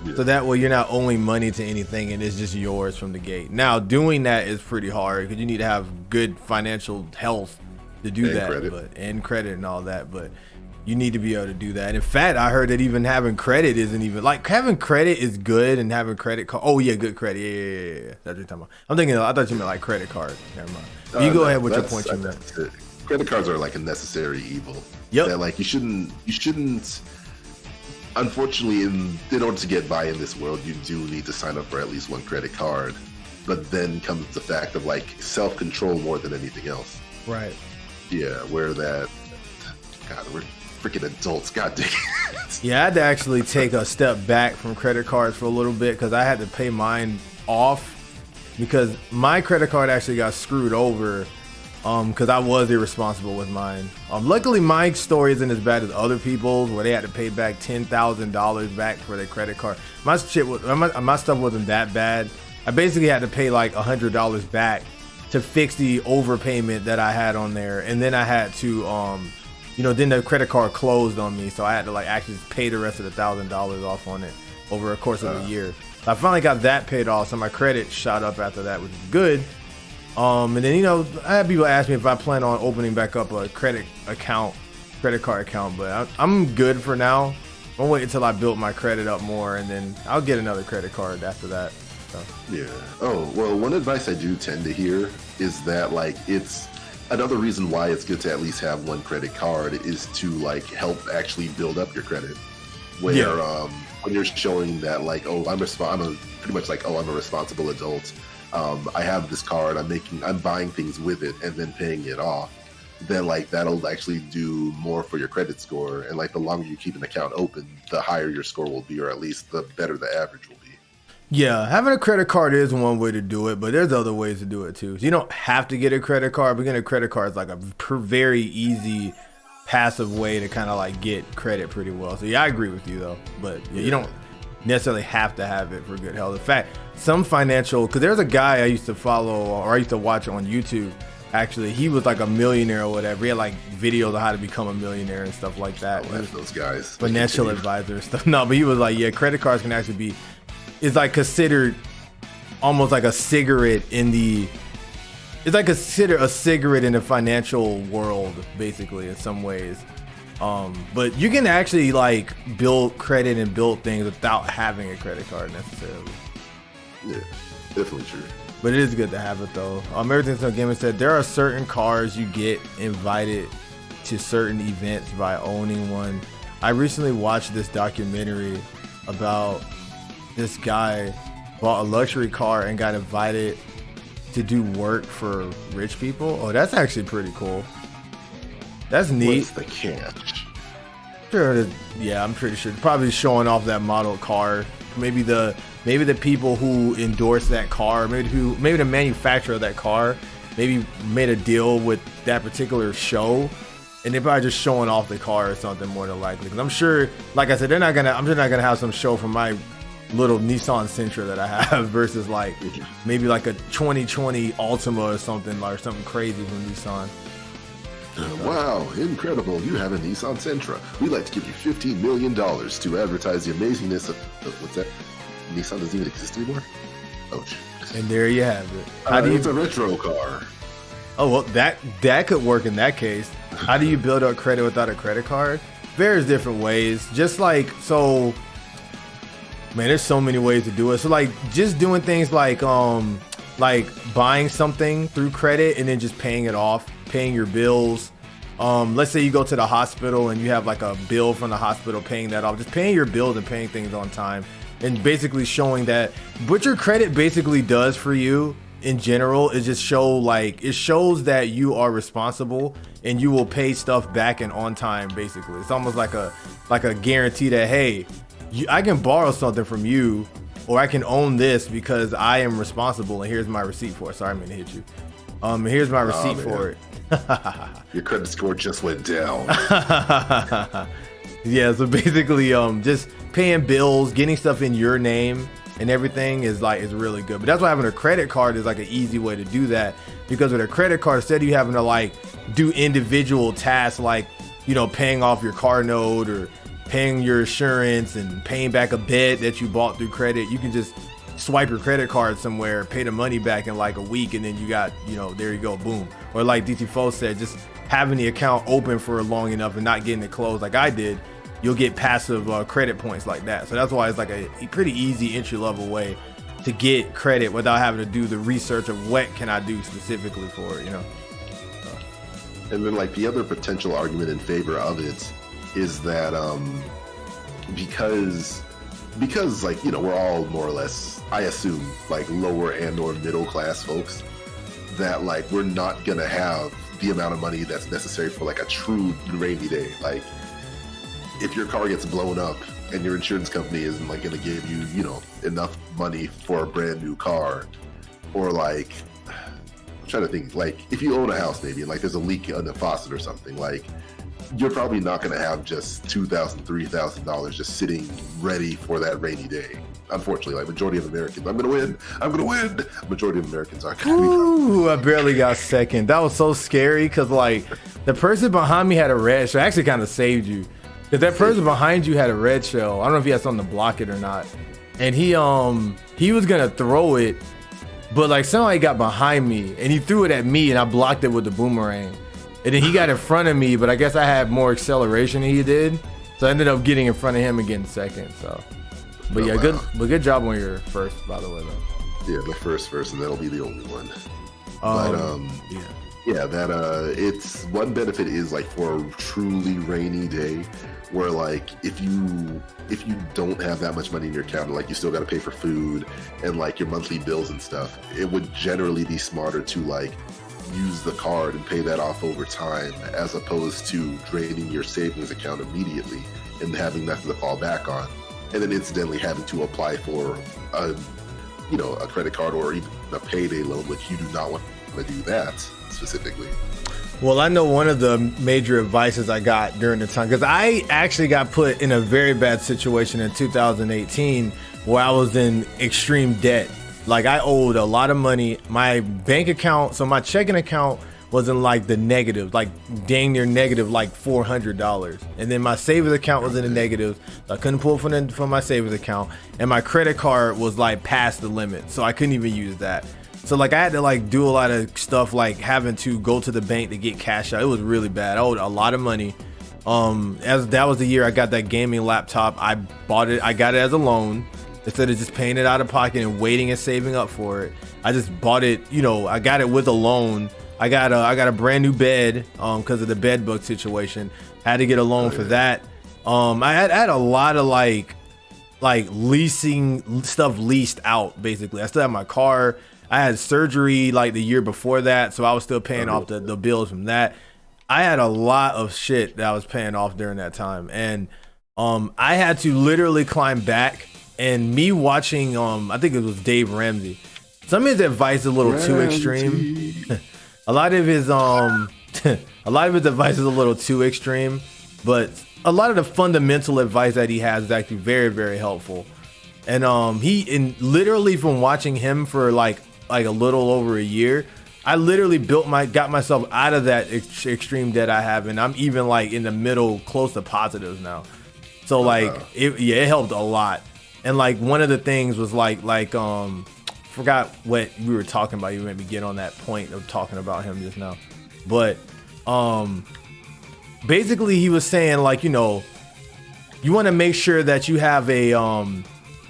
Yeah. So that way you're not owing money to anything and it's just yours from the gate. Now doing that is pretty hard because you need to have good financial health to do that, and credit and all that. But you need to be able to do that. In fact, I heard that even having credit isn't even like having credit is good, and having credit card. Oh yeah, good credit. Yeah. That's what you're talking about. I'm thinking. I thought you meant like credit card. Never mind. You go ahead with your point. You meant. Credit cards are like a necessary evil. Yep. That like you shouldn't. Unfortunately, in order to get by in this world, you do need to sign up for at least one credit card. But then comes the fact of like self-control more than anything else. Right. Yeah, where that. God, we're freaking adults. God dang it. Yeah, I had to actually take a step back from credit cards for a little bit because I had to pay mine off because my credit card actually got screwed over because I was irresponsible with mine. Luckily, my story isn't as bad as other people's where they had to pay back $10,000 back for their credit card. My stuff wasn't that bad. I basically had to pay like $100 back to fix the overpayment that I had on there, and then I had to then the credit card closed on me, so I had to like actually pay the rest of the $1,000 off on it over a course of a year. So I finally got that paid off, so my credit shot up after that, which is good. And then I had people ask me if I plan on opening back up a credit card account, but I'm good for now. I'll wait until I build my credit up more, and then I'll get another credit card after that. So. Yeah. Oh well, one advice I do tend to hear is that like it's. Another reason why it's good to at least have one credit card is to like help actually build up your credit. Where when you're showing that like, oh, I'm pretty much like, oh, I'm a responsible adult. I have this card. I'm buying things with it and then paying it off. Then like that'll actually do more for your credit score. And like the longer you keep an account open, the higher your score will be, or at least the better the average will be. Yeah, having a credit card is one way to do it, but there's other ways to do it too. So you don't have to get a credit card, but getting a credit card is like a very easy, passive way to kind of like get credit pretty well. So yeah, I agree with you though, but yeah, you don't necessarily have to have it for good health. In fact, some financial, because there's a guy I used to follow or I used to watch on YouTube. Actually, he was like a millionaire or whatever. He had like videos on how to become a millionaire and stuff like that. I love those guys. Financial advisor and stuff. No, but he was like, yeah, credit cards can actually be, it's like considered almost like a cigarette in the, it's like considered a cigarette in the financial world, basically, in some ways. But you can actually like build credit and build things without having a credit card necessarily. Yeah, definitely true. But it is good to have it though. Everything's on Gamer said there are certain cars you get invited to certain events by owning one. I recently watched this documentary about this guy bought a luxury car and got invited to do work for rich people. Oh, that's actually pretty cool. That's neat. What's the catch? Sure, yeah, I'm pretty sure. Probably showing off that model car. Maybe the people who endorse that car, maybe the manufacturer of that car, maybe made a deal with that particular show, and they're probably just showing off the car or something more than likely. Because I'm sure, like I said, I'm just not gonna have some show from my little Nissan Sentra that I have versus like maybe like a 2020 Altima or something crazy from Nissan. Wow, incredible. You have a Nissan Sentra. We'd like to give you $15 million to advertise the amazingness of what's that? Nissan doesn't even exist anymore? Ouch. And there you have it. It's a retro car. Oh, well, that could work in that case. How do you build up credit without a credit card? Various different ways. Just like, so, man, there's so many ways to do it. So like just doing things like buying something through credit and then just paying it off, paying your bills. Let's say you go to the hospital and you have like a bill from the hospital, paying that off, just paying your bills and paying things on time, and basically showing that what your credit basically does for you in general is just it shows that you are responsible and you will pay stuff back and on time. Basically, it's almost like a guarantee that, hey, I can borrow something from you, or I can own this because I am responsible, and here's my receipt for it. Sorry, I'm gonna hit you. Here's my receipt for it. Your credit score just went down. Yeah, so basically, just paying bills, getting stuff in your name and everything is really good. But that's why having a credit card is like an easy way to do that, because with a credit card, instead of you having to like do individual tasks like, you know, paying off your car note or paying your insurance and paying back a bed that you bought through credit, you can just swipe your credit card somewhere, pay the money back in like a week, and then you got, you know, there you go, boom. Or like DT4 said, just having the account open for long enough and not getting it closed like I did, you'll get passive credit points like that. So that's why it's like a pretty easy entry level way to get credit without having to do the research of what can I do specifically for it, you know. And then like the other potential argument in favor of it is that because like, you know, we're all more or less, I assume, like lower and or middle class folks, that like we're not gonna have the amount of money that's necessary for like a true rainy day. Like if your car gets blown up and your insurance company isn't like gonna give you, you know, enough money for a brand new car, or like, I'm trying to think, like if you own a house maybe and like there's a leak in the faucet or something, like you're probably not going to have just $2,000, $3,000 just sitting ready for that rainy day. Unfortunately, like majority of Americans, I'm going to win. Majority of Americans are going to be. Ooh, I barely got second. That was so scary because like the person behind me had a red shell. I actually kind of saved you. Because that person behind you had a red shell. I don't know if he had something to block it or not. And he was going to throw it, but like somebody got behind me and he threw it at me and I blocked it with the boomerang. And then he got in front of me, but I guess I had more acceleration than he did. So I ended up getting in front of him and getting second. So, but yeah, good job on your first, by the way, though. Yeah, the first, and that'll be the only one. It's one benefit is like for a truly rainy day, where like if you don't have that much money in your account, like you still got to pay for food and like your monthly bills and stuff, it would generally be smarter to like use the card and pay that off over time, as opposed to draining your savings account immediately and having nothing to fall back on, and then incidentally having to apply for a credit card or even a payday loan, which you do not want to do that specifically. Well, I know one of the major advices I got during the time, because I actually got put in a very bad situation in 2018 where I was in extreme debt. Like I owed a lot of money. My bank account, so my checking account was in like the negative, like dang near negative, like $400. And then my savings account was in the negative. So I couldn't pull from my savings account, and my credit card was like past the limit, so I couldn't even use that. So like I had to like do a lot of stuff, like having to go to the bank to get cash out. It was really bad. I owed a lot of money. As that was the year I got that gaming laptop. I bought it. I got it as a loan instead of just paying it out of pocket and waiting and saving up for it. I just bought it. You know, I got it with a loan. I got a brand new bed because of the bed bug situation. Had to get a loan for that. I had a lot of like leasing stuff leased out. Basically, I still have my car. I had surgery like the year before that, so I was still paying off the bills from that. I had a lot of shit that I was paying off during that time, and I had to literally climb back. And me watching, I think it was Dave Ramsey. Some of his advice is a little too extreme. A lot of his advice is a little too extreme, but a lot of the fundamental advice that he has is actually very, very helpful. And literally from watching him for like a little over a year, I literally got myself out of that extreme debt I have, and I'm even like in the middle, close to positives now. So like it helped a lot. And like one of the things was like forgot what we were talking about. You made me get on that point of talking about him just now. But basically he was saying like, you know, you want to make sure that you have a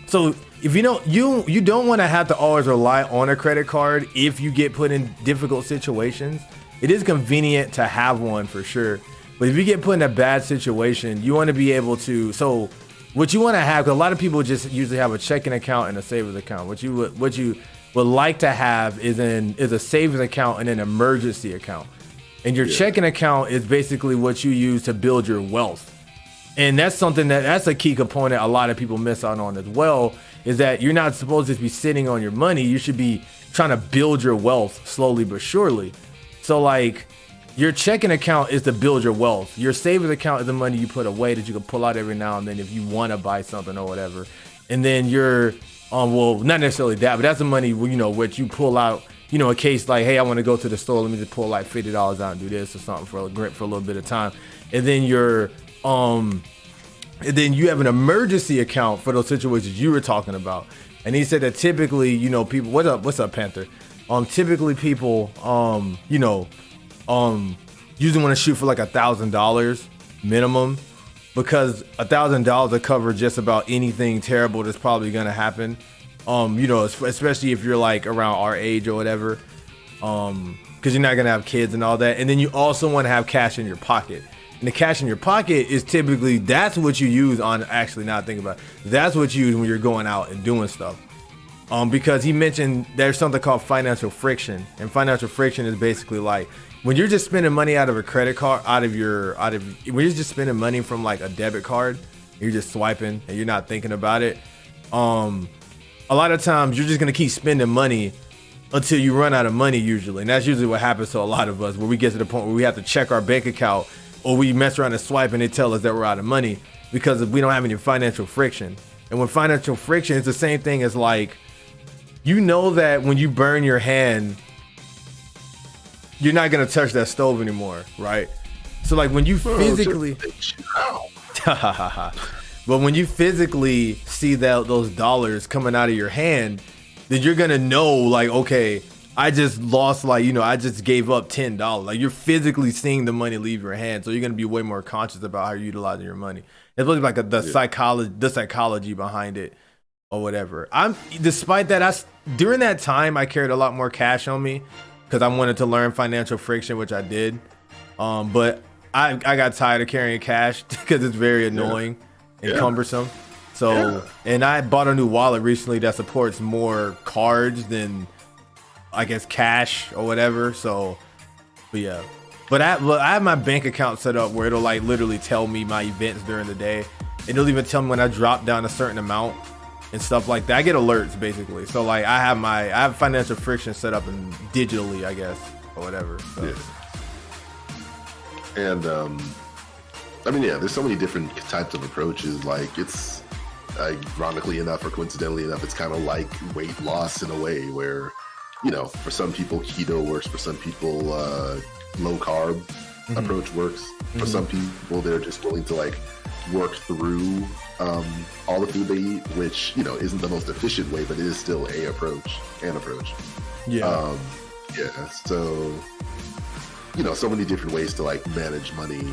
so if you don't want to have to always rely on a credit card if you get put in difficult situations. It is convenient to have one for sure. But if you get put in a bad situation, you want to be able to, so what you want to have, because a lot of people just usually have a checking account and a savings account. What you would like to have is a savings account and an emergency account. And your checking account is basically what you use to build your wealth. And that's something that's a key component a lot of people miss out on as well, is that you're not supposed to be sitting on your money. You should be trying to build your wealth slowly but surely. So like your checking account is to build your wealth. Your savings account is the money you put away that you can pull out every now and then if you want to buy something or whatever. And then your well, not necessarily that, but that's the money, you know, which you pull out, you know, in case like, hey, I want to go to the store, let me just pull like $50 out and do this or something for a little bit of time. And then you have an emergency account for those situations you were talking about. And he said that typically, you know, people, what's up, Panther? Typically people, you know, usually want to shoot for like $1,000 minimum, because $1,000 will cover just about anything terrible that's probably gonna happen. You know, especially if you're like around our age or whatever, because you're not gonna have kids and all that. And then you also want to have cash in your pocket. And the cash in your pocket is typically, that's what you use on, actually now think about it, that's what you use when you're going out and doing stuff. Because he mentioned there's something called financial friction, and financial friction is basically like when you're just spending money out of a credit card, when you're just spending money from like a debit card, you're just swiping and you're not thinking about it. A lot of times you're just gonna keep spending money until you run out of money usually, and that's usually what happens to a lot of us, where we get to the point where we have to check our bank account, or we mess around and swipe and they tell us that we're out of money because we don't have any financial friction. And when financial friction, it's the same thing as like, you know that when you burn your hand, you're not gonna touch that stove anymore, right? So like when you physically, but when you physically see those dollars coming out of your hand, then you're gonna know like, okay, I just lost, like, you know, I just gave up $10. Like you're physically seeing the money leave your hand, so you're gonna be way more conscious about how you're utilizing your money. It's really like the psychology behind it or whatever. Despite that, during that time I carried a lot more cash on me because I wanted to learn financial friction, which I did. But I got tired of carrying cash because it's very annoying and cumbersome. So, and I bought a new wallet recently that supports more cards than, I guess, cash or whatever. So, but yeah. But I have my bank account set up where it'll like literally tell me my events during the day. It'll even tell me when I drop down a certain amount and stuff like that. I get alerts basically. So like I have financial friction set up and digitally, I guess, or whatever. So. Yeah. And I mean, there's so many different types of approaches. Like it's ironically enough or coincidentally enough, it's kind of like weight loss in a way where, you know, for some people keto works, for some people low carb approach works. For some people, they're just willing to like work through all the food they eat, which isn't the most efficient way, but it is still an approach. Yeah. Yeah. So so many different ways to like manage money.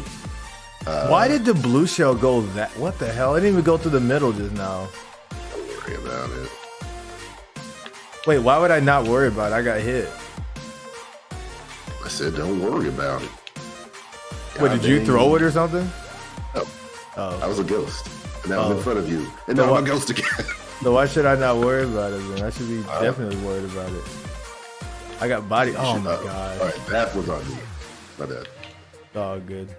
Why did the blue shell go that? What the hell? I didn't even go through the middle just now. Don't worry about it. Wait, why would I not worry about it? I got hit. I said, don't worry about it. Wait, did you throw it or something? No. Oh. I was a ghost. And now I'm in front of you. And now I'm a ghost again. So why should I not worry about it then? I should be definitely worried about it. I got body. Oh my god. All right, that was on me. My bad. Oh, good.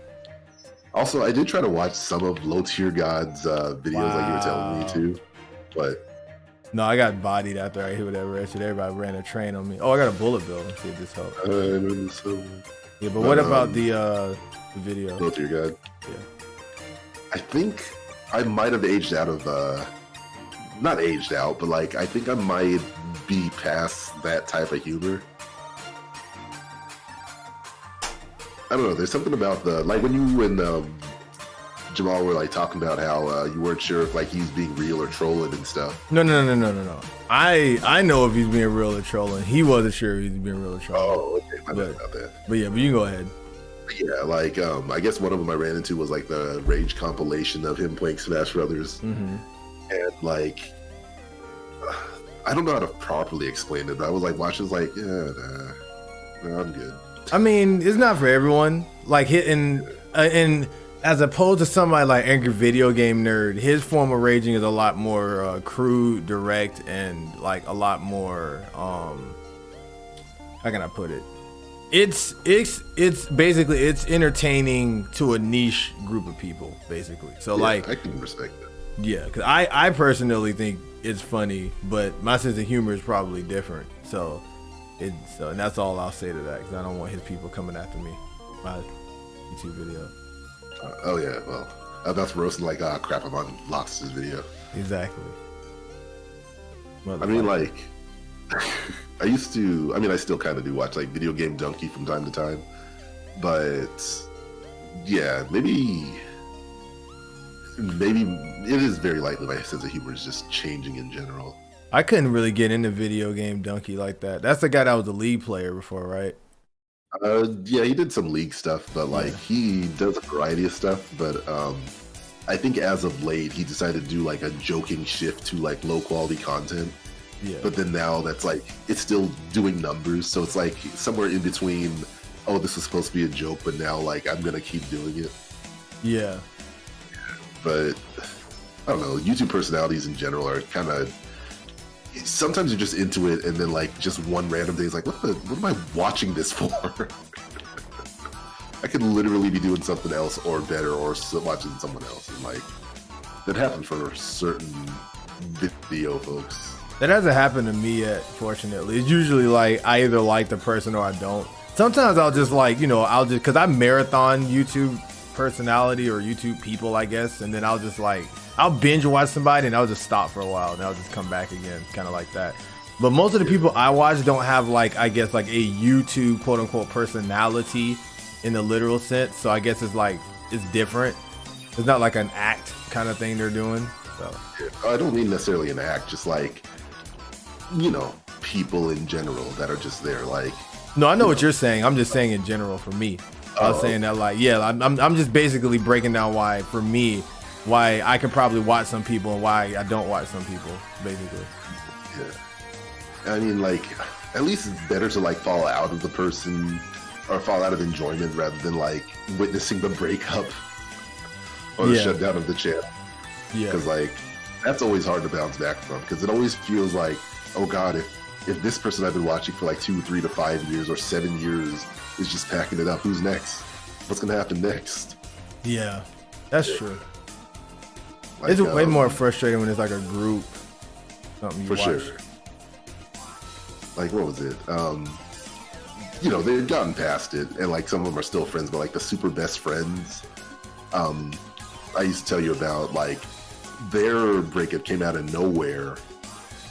Also, I did try to watch some of Low Tier God's videos like you were telling me to. But no, I got bodied after I hit whatever shit. Everybody ran a train on me. Oh, I got a bullet bill. Let's see if this helps. Yeah, but what about the video? Low Tier God. Yeah. I think I might have aged out of not aged out, but like I think I might be past that type of humor. I don't know. There's something about the like when you and Jamal were like talking about how you weren't sure if like he's being real or trolling and stuff. No. I know if he's being real or trolling. He wasn't sure if he's being real or trolling. Oh, okay. My bad about that. But yeah, but you can go ahead. Yeah, like I guess one of them I ran into was like the Rage compilation of him playing Smash Brothers, and like I don't know how to properly explain it, but I was like watching, like nah, I'm good. I mean, it's not for everyone. Like hitting, and as opposed to somebody like Angry Video Game Nerd, his form of raging is a lot more crude, direct, and like a lot more. How can I put it? It's basically it's entertaining to a niche group of people, basically. So like I can respect that. Yeah, because I personally think it's funny, but my sense of humor is probably different. So and that's all I'll say to that, because I don't want his people coming after me. My YouTube video. Oh yeah, well that's roasting like crap. I'm on Lox's video. Exactly. I mean, like. I still kind of do watch like Video Game Donkey from time to time, but yeah, maybe it is very likely my sense of humor is just changing in general. I couldn't really get into Video Game Donkey like that. That's the guy that was a League player before, right? Yeah, he did some League stuff, but like he does a variety of stuff. But I think as of late, he decided to do like a joking shift to like low quality content. Yeah. But then now that's like it's still doing numbers, so it's like somewhere in between. Oh, this was supposed to be a joke, but now like I'm gonna keep doing it. Yeah. But I don't know. YouTube personalities in general are kind of. Sometimes you're just into it, and then like just one random day is like, what am I watching this for? I could literally be doing something else or better, or watching someone else, and like that happens for certain video folks. That hasn't happened to me yet, fortunately. It's usually like I either like the person or I don't. Sometimes I'll just like, because I marathon YouTube personality or YouTube people, I guess. And then I'll binge watch somebody and I'll just stop for a while and I'll just come back again, kind of like that. But most of the people I watch don't have like, I guess like a YouTube quote unquote personality in the literal sense. So I guess it's different. It's not like an act kind of thing they're doing. So I don't mean necessarily an act, just like, people in general that are just there, like. No, I know what you're saying. I'm just saying in general for me. I was saying that like, yeah, I'm just basically breaking down why I can probably watch some people and why I don't watch some people, basically. Yeah. I mean, like, at least it's better to like fall out of the person or fall out of enjoyment rather than like witnessing the breakup or the shutdown of the channel. Yeah. Because like, that's always hard to bounce back from, because it always feels like, oh God, if this person I've been watching for like 2, 3 to 5 years or 7 years is just packing it up, who's next? What's gonna happen next? Yeah, that's true. Like, it's way more frustrating when it's like a group. Something you for watch. Sure. Like, what was it? They've gotten past it, and like some of them are still friends, but like the super best friends. I used to tell you about, like, their breakup came out of nowhere.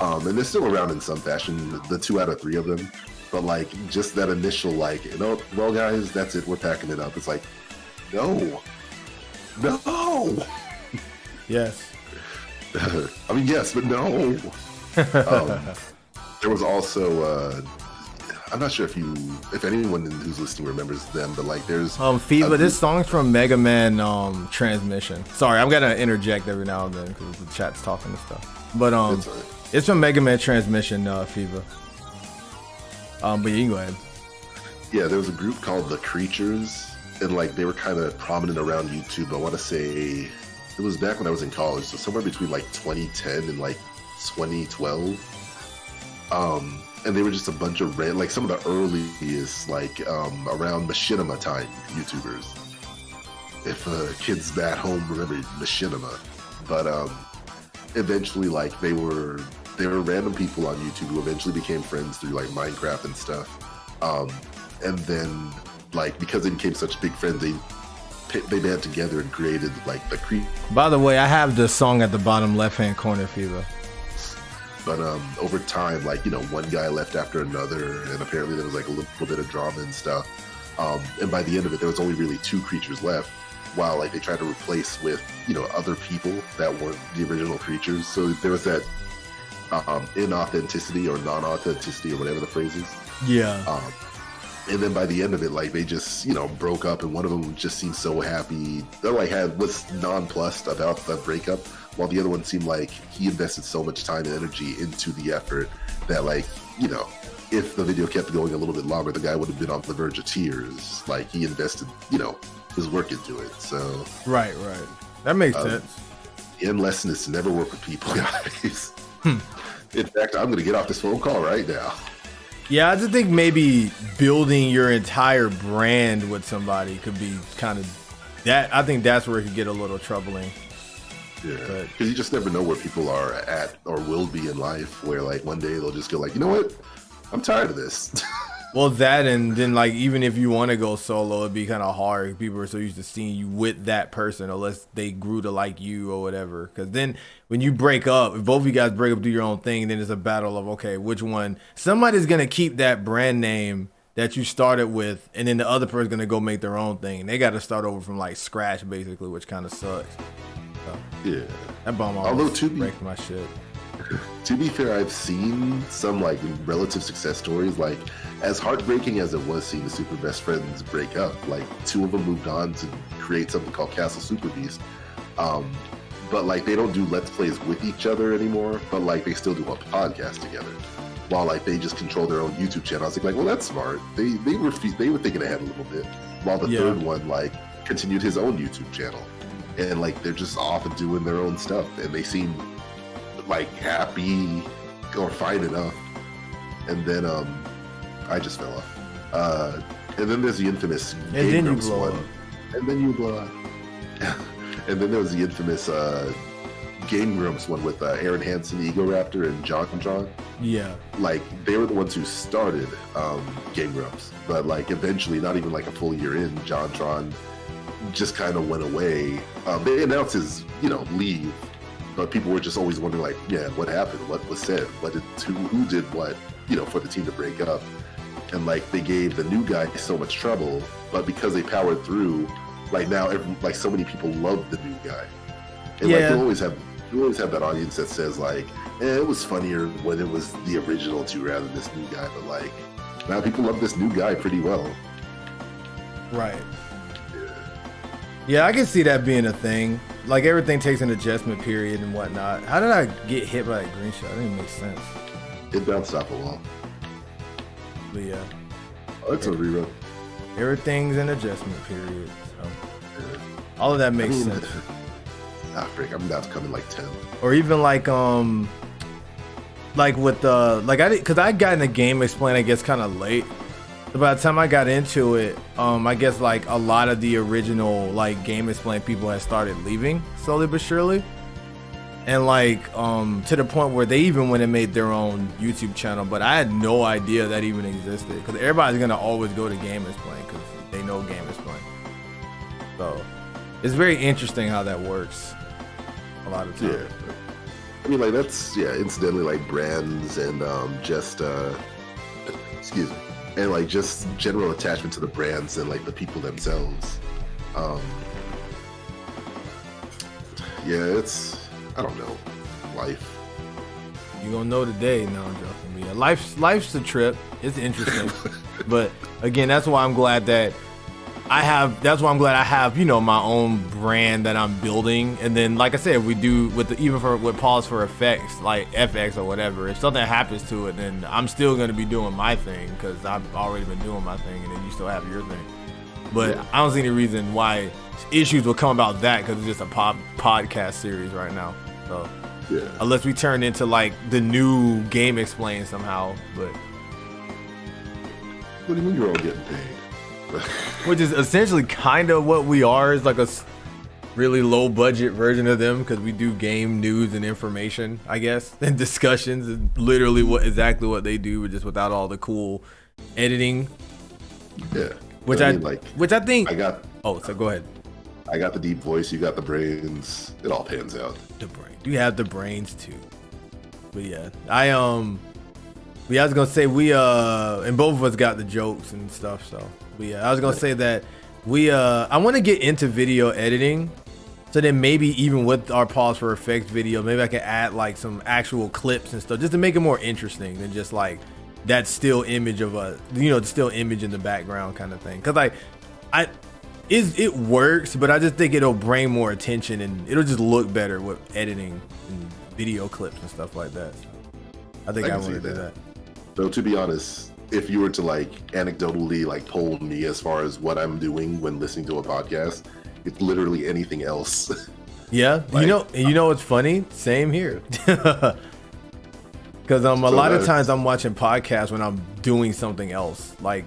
And they're still around in some fashion, the 2 out of 3 of them. but like just that initial like, well guys, that's it, we're packing it up. It's like, no. Yes. I mean, yes, but no. There was also I'm not sure if anyone who's listening remembers them, but like there's FIBA. This song's from Mega Man Transmission. Sorry, I'm gonna interject every now and then because the chat's talking and stuff. But it's from Mega Man Transmission, FIBA. But you can go ahead. Yeah, there was a group called The Creatures, and like they were kind of prominent around YouTube. I want to say it was back when I was in college, so somewhere between like 2010 and like 2012. And they were just a bunch of like some of the earliest like around machinima time YouTubers. If kids at home remember machinima, but eventually like they were random people on YouTube who eventually became friends through like Minecraft and stuff. And then like because they became such big friends, they band together and created like the Creep. By the way, I have the song at the bottom left-hand corner, FIBA. But over time, like, one guy left after another, and apparently there was like a little bit of drama and stuff. And by the end of it, there was only really 2 creatures left, while like they tried to replace with, other people that weren't the original creatures. So there was that inauthenticity or non-authenticity or whatever the phrase is. Yeah. And then by the end of it, like they just, broke up, and one of them just seemed so happy. They like was nonplussed about the breakup, while the other one seemed like he invested so much time and energy into the effort that like, if the video kept going a little bit longer, the guy would have been on the verge of tears. Like he invested, his work into it. So right. That makes sense. The end lesson is to never work with people, guys. In fact, I'm going to get off this phone call right now. Yeah, I just think maybe building your entire brand with somebody could be kind of that. I think that's where it could get a little troubling. Yeah, because you just never know where people are at or will be in life, where like one day they'll just go like, you know what, I'm tired of this. Well, that, and then like even if you want to go solo, it'd be kind of hard. People are so used to seeing you with that person, unless they grew to like you or whatever. Because then when you break up, if both of you guys break up, do your own thing, then it's a battle of, okay, which one? Somebody's gonna keep that brand name that you started with, and then the other person's gonna go make their own thing. They got to start over from like scratch, basically, which kind of sucks. So, yeah, that bum always break my shit. To be fair, I've seen some like relative success stories. Like as heartbreaking as it was seeing the Super Best Friends break up, like 2 of them moved on to create something called Castle Super Beast. But like they don't do Let's Plays with each other anymore, but like they still do a podcast together. While like they just control their own YouTube channel. I was like, well, that's smart. They were thinking ahead a little bit. While the third one like continued his own YouTube channel, and like they're just off and doing their own stuff, and they seem like happy or fine enough. And then I just fell off. And then there's the infamous Game Grumps one. And then you blow up. And then there was the infamous Game Grumps one with Aaron Hansen, Ego Raptor, and JonTron. Yeah. Like they were the ones who started Game Grumps, but like eventually, not even like a full year in, JonTron just kind of went away. They announced his, leave. But people were just always wondering, like, yeah, what happened? What was said? Who did what, for the team to break up? And like they gave the new guy so much trouble, but because they powered through, like now, so many people love the new guy. And like you always have that audience that says like, it was funnier when it was the original two rather than this new guy. But like now people love this new guy pretty well. Right. Yeah, I can see that being a thing. Like everything takes an adjustment period and whatnot. How did I get hit by that green shot? That didn't make sense. It bounced off a wall. But yeah. Oh, it's a rerun. Everything's an adjustment period. So all of that makes sense. Frick, I'm about to come in like 10. Or even like with because I got in the Game Explain, I guess, kind of late. So by the time I got into it, I guess like a lot of the original like Game Explain people had started leaving slowly but surely, and like to the point where they even went and made their own YouTube channel. But I had no idea that even existed, because everybody's gonna always go to Game Explain because they know Game Explain. So it's very interesting how that works a lot of times. Yeah. I mean, like that's incidentally like brands and just excuse me, and like just general attachment to the brands and like the people themselves. Yeah, it's, I don't know, life. You gonna know today? No, I'm joking. But yeah, life's a trip. It's interesting, but again, that's why I'm glad that I have, you know, my own brand that I'm building. And then, like I said, we do with pause for effects, like FX or whatever. If something happens to it, then I'm still gonna be doing my thing because I've already been doing my thing, and then you still have your thing. But I don't see any reason why issues will come about that because it's just a podcast series right now. So yeah, unless we turn into like the new Game Explain somehow, but what do you mean you're all getting paid? which is essentially kind of what we are. Is like a really low budget version of them because we do game news and information, I guess, and discussions. And literally exactly what they do, but just without all the cool editing. Yeah, which I think. Oh, so go ahead. I got the deep voice. You got the brains. It all pans out. The brain. You have the brains too. But yeah, I was gonna say and both of us got the jokes and stuff. So, but yeah, I was gonna say that I want to get into video editing. So then maybe even with our pause for effects video, maybe I can add like some actual clips and stuff just to make it more interesting than just like that still image of the still image in the background kind of thing. Cause like it works, but I just think it'll bring more attention and it'll just look better with editing and video clips and stuff like that. So I think I want to do that. So to be honest, if you were to like anecdotally like poll me as far as what I'm doing when listening to a podcast, it's literally anything else. Yeah, like, you know what's funny? Same here. Because a lot of times I'm watching podcasts when I'm doing something else. Like,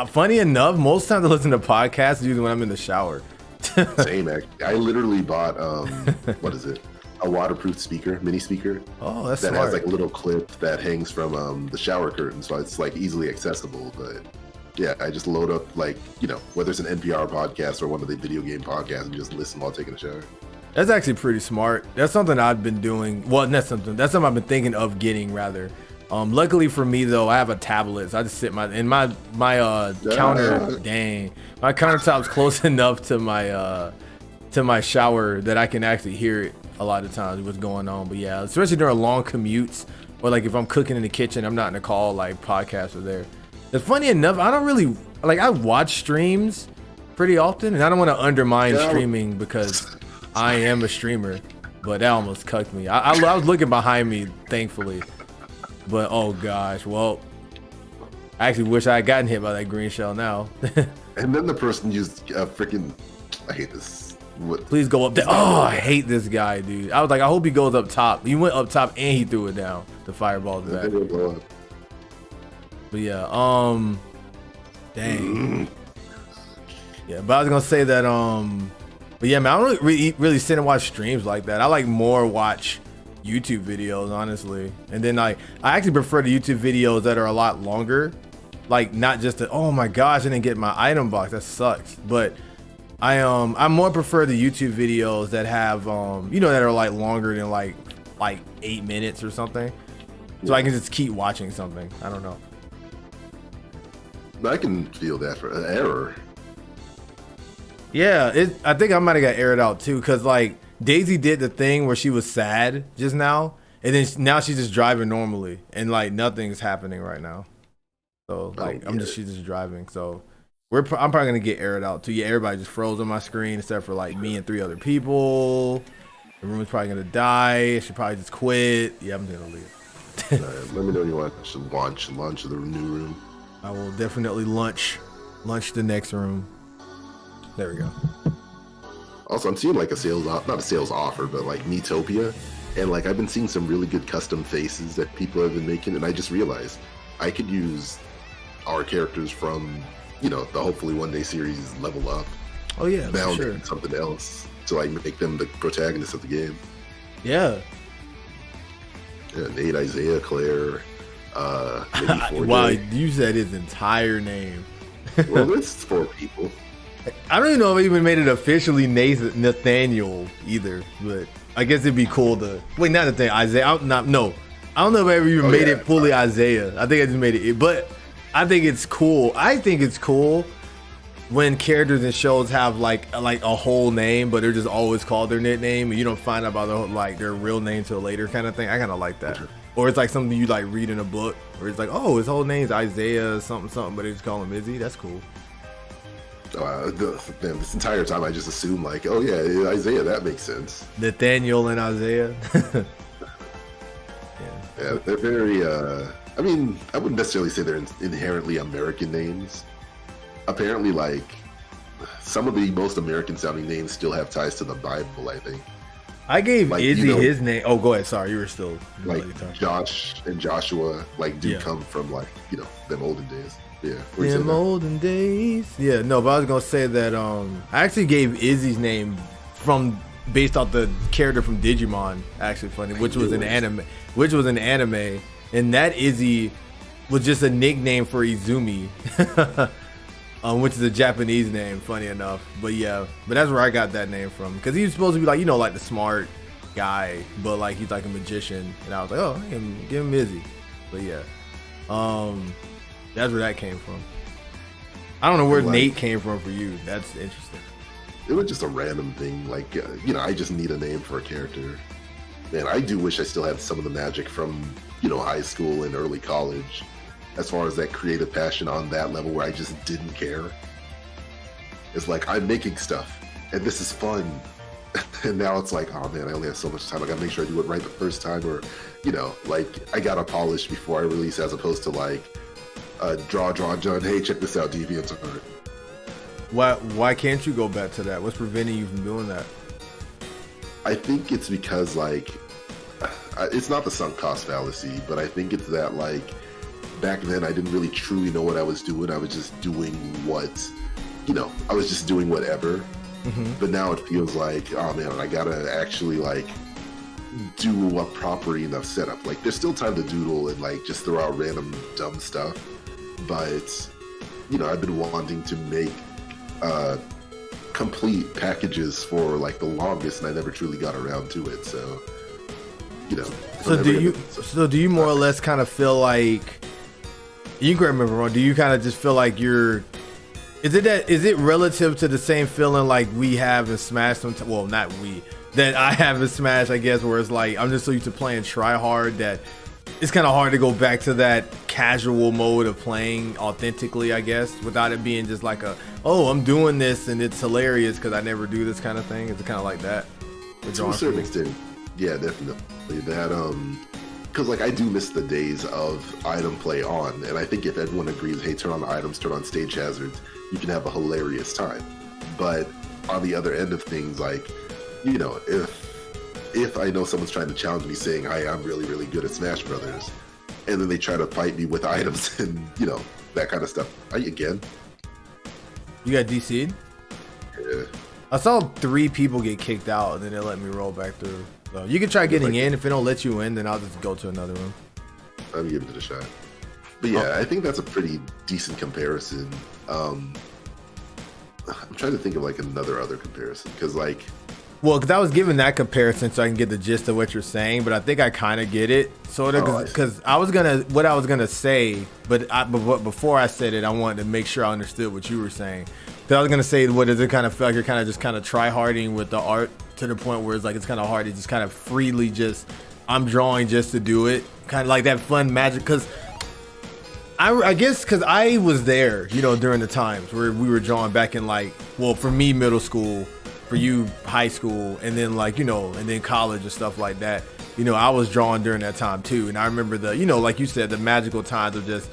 funny enough, most times I listen to podcasts usually when I'm in the shower. Same, actually. I literally bought what is it? A waterproof mini speaker. Oh, that's that smart. has like a little clip that hangs from the shower curtain, so it's like easily accessible. But yeah, I just load up like whether it's an NPR podcast or one of the video game podcasts and just listen while taking a shower. That's actually pretty smart. That's something I've been doing. Well, that's something I've been thinking of getting rather. Luckily for me though, I have a tablet, so I just sit my counter. Dang, my countertop's close enough to my shower that I can actually hear it a lot of times what's going on. But yeah, especially during long commutes or like if I'm cooking in the kitchen, I'm not in the call, like podcasts are there. It's funny enough, I don't really like, I watch streams pretty often and I don't want to undermine streaming because I am a streamer, but that almost cucked me. I was looking behind me, thankfully, but oh gosh, well, I actually wish I had gotten hit by that green shell now. And then the person used freaking, I hate this. Please go up there. Oh, I hate this guy, dude. I was like, I hope he goes up top. He went up top and he threw it down. The fireball's back. But yeah, dang. Yeah, but I was gonna say that, but yeah, man, I don't really sit and watch streams like that. I like more watch YouTube videos, honestly. And then I actually prefer the YouTube videos that are a lot longer. Like not just oh my gosh, I didn't get my item box. That sucks. But I more prefer the YouTube videos that have that are like longer than like 8 minutes or something. So I can just keep watching something. I don't know. I can feel that for an error. Yeah, I think I might have got aired out too, because like Daisy did the thing where she was sad just now, and then now she's just driving normally, and like nothing's happening right now. So like she's just driving. So I'm probably gonna get aired out too. Yeah, everybody just froze on my screen except for like me and 3 other people. The room is probably gonna die. I should probably just quit. Yeah, I'm gonna leave. Let me know when you want to launch the new room. I will definitely launch the next room. There we go. Also, I'm seeing like not a sales offer, but like Metopia, and like I've been seeing some really good custom faces that people have been making, and I just realized I could use our characters from the hopefully one day series Level Up. Oh yeah, bound sure. in something else to like make them the protagonists of the game. Yeah. Nate, Isaiah, Claire, maybe 4J. Wow, you said his entire name. Well, it's 4 people. I don't even know if I even made it officially Nathaniel either, but I guess it'd be cool to wait. Not Nathaniel, Isaiah. I don't know if I ever even made it fully Isaiah. I think I just made it, but I think it's cool. I think it's cool when characters in shows have like a whole name, but they're just always called their nickname, and you don't find out about their real name till later, kind of thing. I kind of like that. Or it's like something you like read in a book, where it's like, oh, his whole name's Isaiah something something, but they just call him Izzy. That's cool. Man, this entire time I just assumed like, oh yeah, Isaiah, that makes sense. Nathaniel and Isaiah. Yeah, they're very. I mean, I wouldn't necessarily say they're inherently American names. Apparently, like some of the most American-sounding names still have ties to the Bible. I think. I gave Izzy his name. Oh, go ahead. Sorry, you were still like Josh and Joshua. Like, do come from like them olden days. Yeah, them olden days. Yeah, no, but I was gonna say that I actually gave Izzy's name based off the character from Digimon. Actually, funny, which was an anime, and that Izzy was just a nickname for Izumi, which is a Japanese name. Funny enough, but that's where I got that name from, because he was supposed to be like like the smart guy, but like he's like a magician, and I was like, oh, give him Izzy, but that's where that came from. I don't know where Nate came from for you. That's interesting. It was just a random thing. Like, I just need a name for a character. Man, I do wish I still had some of the magic from, high school and early college, as far as that creative passion on that level where I just didn't care. It's like, I'm making stuff, and this is fun. And now it's like, oh man, I only have so much time. I gotta make sure I do it right the first time, or, like, I gotta polish before I release, as opposed to like, draw, John. Hey, check this out, DeviantArt. Why can't you go back to that? What's preventing you from doing that? I think it's because like it's not the sunk cost fallacy, but I think it's that like back then I didn't really truly know what I was doing. I was just doing I was just doing whatever. Mm-hmm. But now it feels like, oh man, I gotta actually like do a proper enough setup. Like there's still time to doodle and like just throw out random dumb stuff, but I've been wanting to make complete packages for like the longest, and I never truly got around to it. So so do you more or less kind of feel like, you can remember wrong, do you kind of just feel like is it relative to the same feeling like we have in Smash that I have in Smash, I guess, where it's like I'm just so used to playing try hard that it's kind of hard to go back to that casual mode of playing authentically, I guess, without it being just like I'm doing this and it's hilarious because I never do this kind of thing. It's kind of like that. To a certain extent, yeah, definitely. That because like I do miss the days of item play on, and I think if everyone agrees, hey, turn on items, turn on stage hazards, you can have a hilarious time. But on the other end of things, like if I know someone's trying to challenge me saying, hey, I'm really, really good at Smash Brothers, and then they try to fight me with items and, that kind of stuff. You got DC'd? Yeah. I saw 3 people get kicked out, and then they let me roll back through. So you can try getting in. If it don't let you in, then I'll just go to another room. I'll give it a shot. But yeah, I think that's a pretty decent comparison. I'm trying to think of like other comparison, because like, well, because I was given that comparison so I can get the gist of what you're saying, but I think I kind of get it, sort of, because I was gonna say, but before I said it, I wanted to make sure I understood what you were saying. Because I was gonna say, what does it kind of feel like you're kind of try-harding with the art to the point where it's like it's kind of hard to just kind of freely I'm drawing just to do it, kind of like that fun magic. Because I guess because I was there, during the times where we were drawing back in for me, middle school. For you, high school, and then and then college and stuff like that. I was drawing during that time too, and I remember the, like you said, the magical times of just,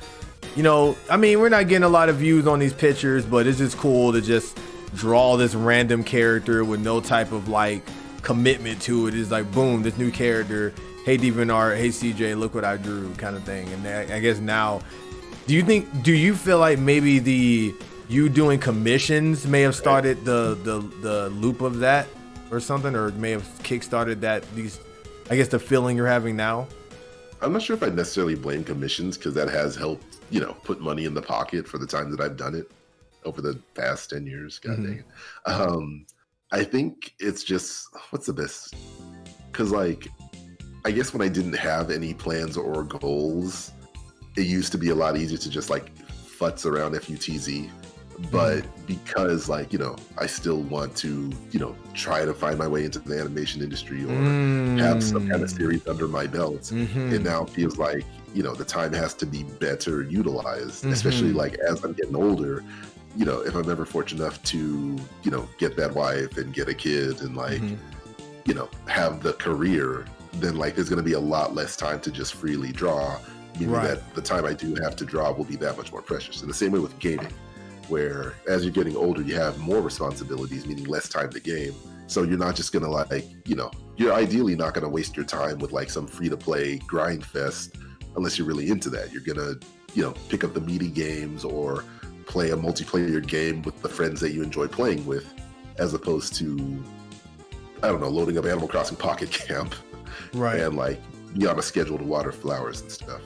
I mean, we're not getting a lot of views on these pictures, but it's just cool to just draw this random character with no type of commitment to it. It's like, boom, this new character. Hey, DeviantArt, hey CJ, look what I drew, kind of thing. And I guess now, do you feel like maybe you doing commissions may have started the loop of that or something, or may have kickstarted the feeling you're having now? I'm not sure if I necessarily blame commissions, because that has helped, put money in the pocket for the time that I've done it over the past 10 years. God dang it. I think it's just, what's the best? Because I guess when I didn't have any plans or goals, it used to be a lot easier to just like futz around FUTZ. But because like, you know, I still want to, you know, try to find my way into the animation industry or have some kind of series under my belt, it now feels like, you know, the time has to be better utilized, especially like as I'm getting older. You know, if I'm ever fortunate enough to, you know, get that wife and get a kid and like, you know, have the career, then like there's going to be a lot less time to just freely draw, meaning that the time I do have to draw will be that much more precious. In the same way with gaming, where as you're getting older, you have more responsibilities, meaning less time to game. So you're not just gonna like, you know, you're ideally not gonna waste your time with like some free-to-play grind fest unless you're really into that. You're gonna, you know, pick up the meaty games or play a multiplayer game with the friends that you enjoy playing with, as opposed to, I don't know, loading up Animal Crossing Pocket Camp and like be on a schedule to water flowers and stuff.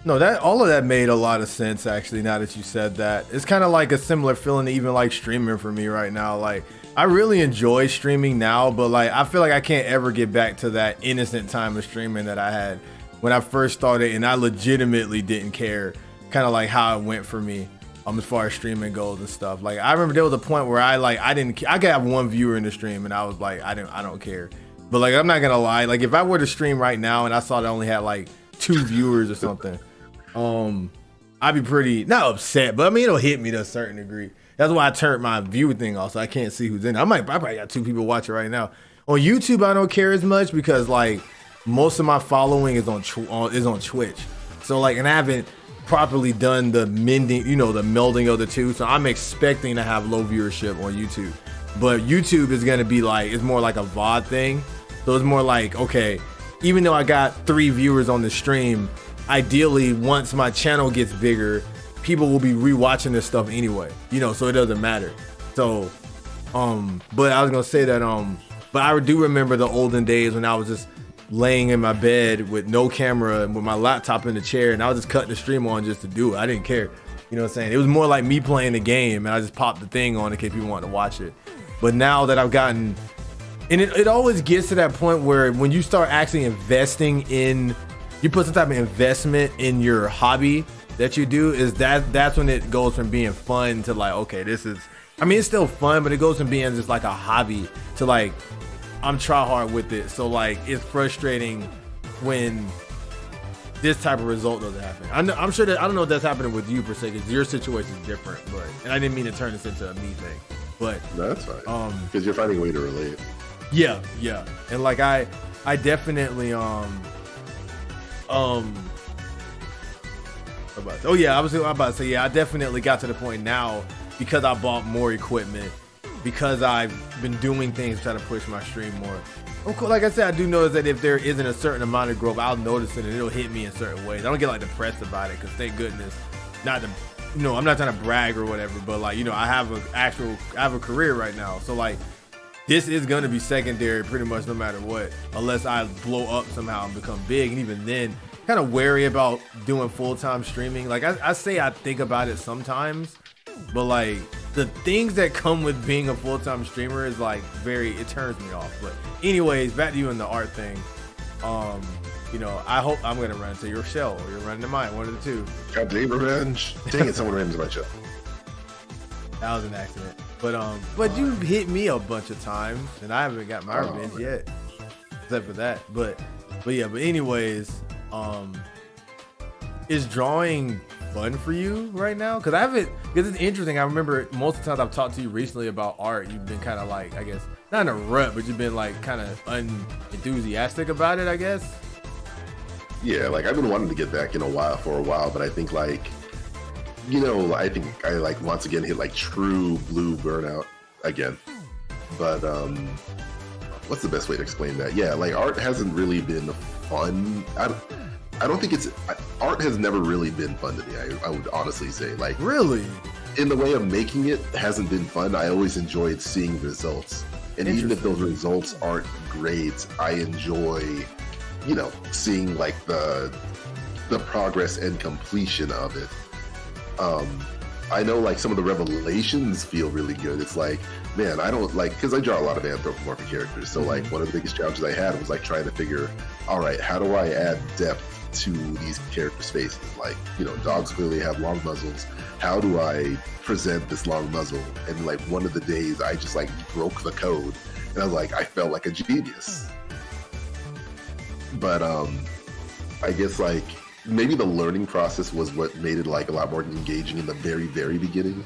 No, that all of that made a lot of sense actually. Now that you said that, it's kind of like a similar feeling to even like streaming for me right now. Like I really enjoy streaming now, but like I feel like I can't ever get back to that innocent time of streaming that I had when I first started, and I legitimately didn't care kind of like how it went for me as far as streaming goes and stuff. Like I remember there was a point where I could have one viewer in the stream and I was like I don't care. But like I'm not gonna lie, like if I were to stream right now and I saw that I only had like 2 viewers or something, I'd be pretty not upset, but I mean it'll hit me to a certain degree. That's why I turned my view thing off so I can't see who's in it. I probably got 2 people watching right now. On YouTube I don't care as much because like most of my following is on Twitch. So like, and I haven't properly done the mending, you know, the melding of the two. So I'm expecting to have low viewership on YouTube. But YouTube is gonna be like, it's more like a VOD thing. So it's more like, okay, even though I got 3 viewers on the stream, ideally once my channel gets bigger, people will be rewatching this stuff anyway, you know, so it doesn't matter. So but I was gonna say that but I do remember the olden days when I was just laying in my bed with no camera and with my laptop in the chair, and I was just cutting the stream on just to do it. I didn't care, you know what I'm saying? It was more like me playing the game, and I just popped the thing on in case people wanted to watch it. But now that I've gotten, and it always gets to that point where when you start actually investing in, you put some type of investment in your hobby that you do, is that's when it goes from being fun to like, okay, this is, I mean, it's still fun, but it goes from being just like a hobby to like, I'm try hard with it. So like, it's frustrating when this type of result doesn't happen. I'm sure that, I don't know if that's happening with you per se, because your situation is different, but, and I didn't mean to turn this into a me thing, but. No, that's fine. Because you're finding a way to relate. Yeah. And like, I definitely, I definitely got to the point now because I bought more equipment, because I've been doing things to try to push my stream more. Like I said, I do notice that if there isn't a certain amount of growth, I'll notice it and it'll hit me in certain ways. I don't get like depressed about it, because thank goodness, not to, you know, I'm not trying to brag or whatever, but like, you know, I have a career right now. So like, this is gonna be secondary pretty much no matter what, unless I blow up somehow and become big. And even then, kind of wary about doing full-time streaming. Like I say I think about it sometimes, but like the things that come with being a full-time streamer is like it turns me off. But anyways, back to you and the art thing. You know, I hope I'm gonna run into your shell or you're running to mine, one of the two. Goddamn revenge. Dang it, someone ran into my shell. That was an accident. But you hit me a bunch of times and I haven't got my revenge yet. Except for that. But anyways, is drawing fun for you right now? Because it's interesting. I remember most of the times I've talked to you recently about art, you've been kind of like, I guess, not in a rut, but you've been like kind of unenthusiastic about it, I guess. Yeah, like I've been wanting to get back for a while, but I think like, you know, I think I like once again hit like true blue burnout again. But what's the best way to explain that? Yeah, like art hasn't really been fun. I don't think art has never really been fun to me. I would honestly say, like, really, in the way of making it hasn't been fun. I always enjoyed seeing results, and even if those results aren't great, I enjoy, you know, seeing like the progress and completion of it. I know like some of the revelations feel really good. It's like, man, I don't like, because I draw a lot of anthropomorphic characters. So like one of the biggest challenges I had was like trying to figure, all right, how do I add depth to these characters' faces? Like, you know, dogs clearly have long muzzles. How do I present this long muzzle? And like one of the days I just like broke the code and I was like, I felt like a genius. But I guess like maybe the learning process was what made it like a lot more engaging in the very, very beginning.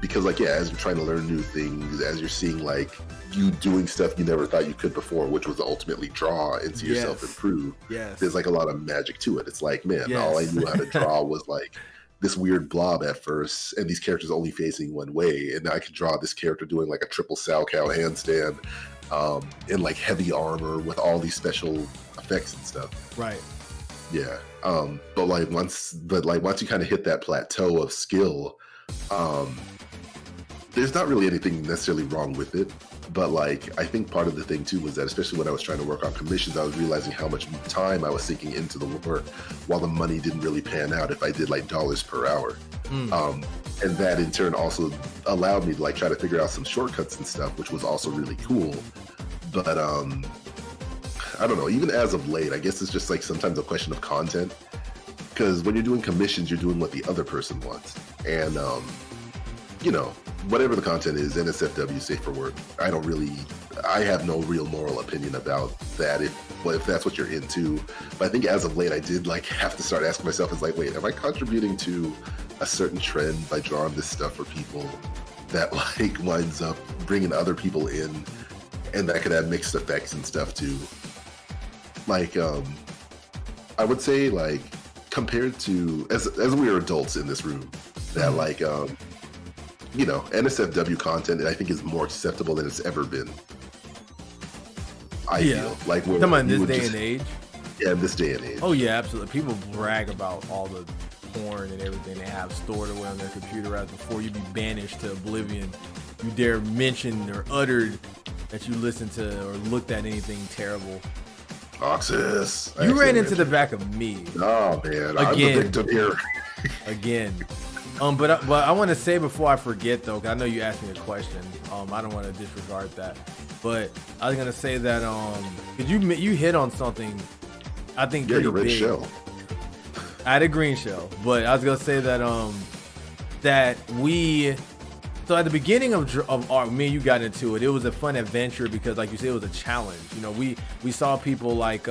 Because like, yeah, as you're trying to learn new things, as you're seeing like you doing stuff you never thought you could before, which was ultimately draw and see yourself improve. There's like a lot of magic to it. It's like, man, all I knew how to draw was like this weird blob at first, and these characters only facing one way, and I could draw this character doing like a triple sow cow handstand in like heavy armor with all these special effects and stuff. Right. Yeah. But once you kind of hit that plateau of skill, there's not really anything necessarily wrong with it. But like, I think part of the thing too was that, especially when I was trying to work on commissions, I was realizing how much time I was sinking into the work while the money didn't really pan out if I did like dollars per hour. And that in turn also allowed me to like try to figure out some shortcuts and stuff, which was also really cool. But I don't know, even as of late, I guess it's just like sometimes a question of content, because when you're doing commissions, you're doing what the other person wants. And you know, whatever the content is, NSFW, safe for work. I have no real moral opinion about that if that's what you're into. But I think as of late, I did like have to start asking myself, it's like, wait, am I contributing to a certain trend by drawing this stuff for people that like winds up bringing other people in, and that could have mixed effects and stuff too. Like, I would say like compared to as we are adults in this room, that like you know, NSFW content I think is more acceptable than it's ever been. I feel like talking about this day and age. Yeah, this day and age. Oh yeah, absolutely. People brag about all the porn and everything they have stored away on their computer right before you be banished to oblivion. You dare mention or uttered that you listened to or looked at anything terrible. Oxus. You ran into the back of me. Oh man, again, I'm the victim here. Again. But I want to say before I forget though, because I know you asked me a question. I don't want to disregard that. But I was gonna say that cause you hit on something, I think pretty red big. shell. I had a green shell, but I was gonna say that so at the beginning of art, me and you got into it. It was a fun adventure because, like you said, it was a challenge. You know, we saw people like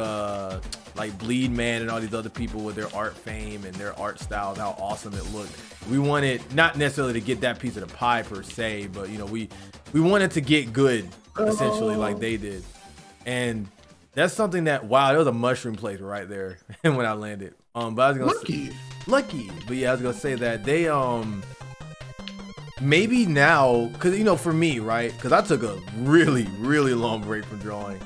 Bleed Man and all these other people with their art fame and their art styles, how awesome it looked. We wanted not necessarily to get that piece of the pie per se, but you know, we wanted to get good essentially like they did. And that's something that, wow, there was a mushroom place right there when I landed. But I was gonna say, lucky. But yeah, I was gonna say that they maybe now, because you know, for me, right, because I took a really long break from drawing,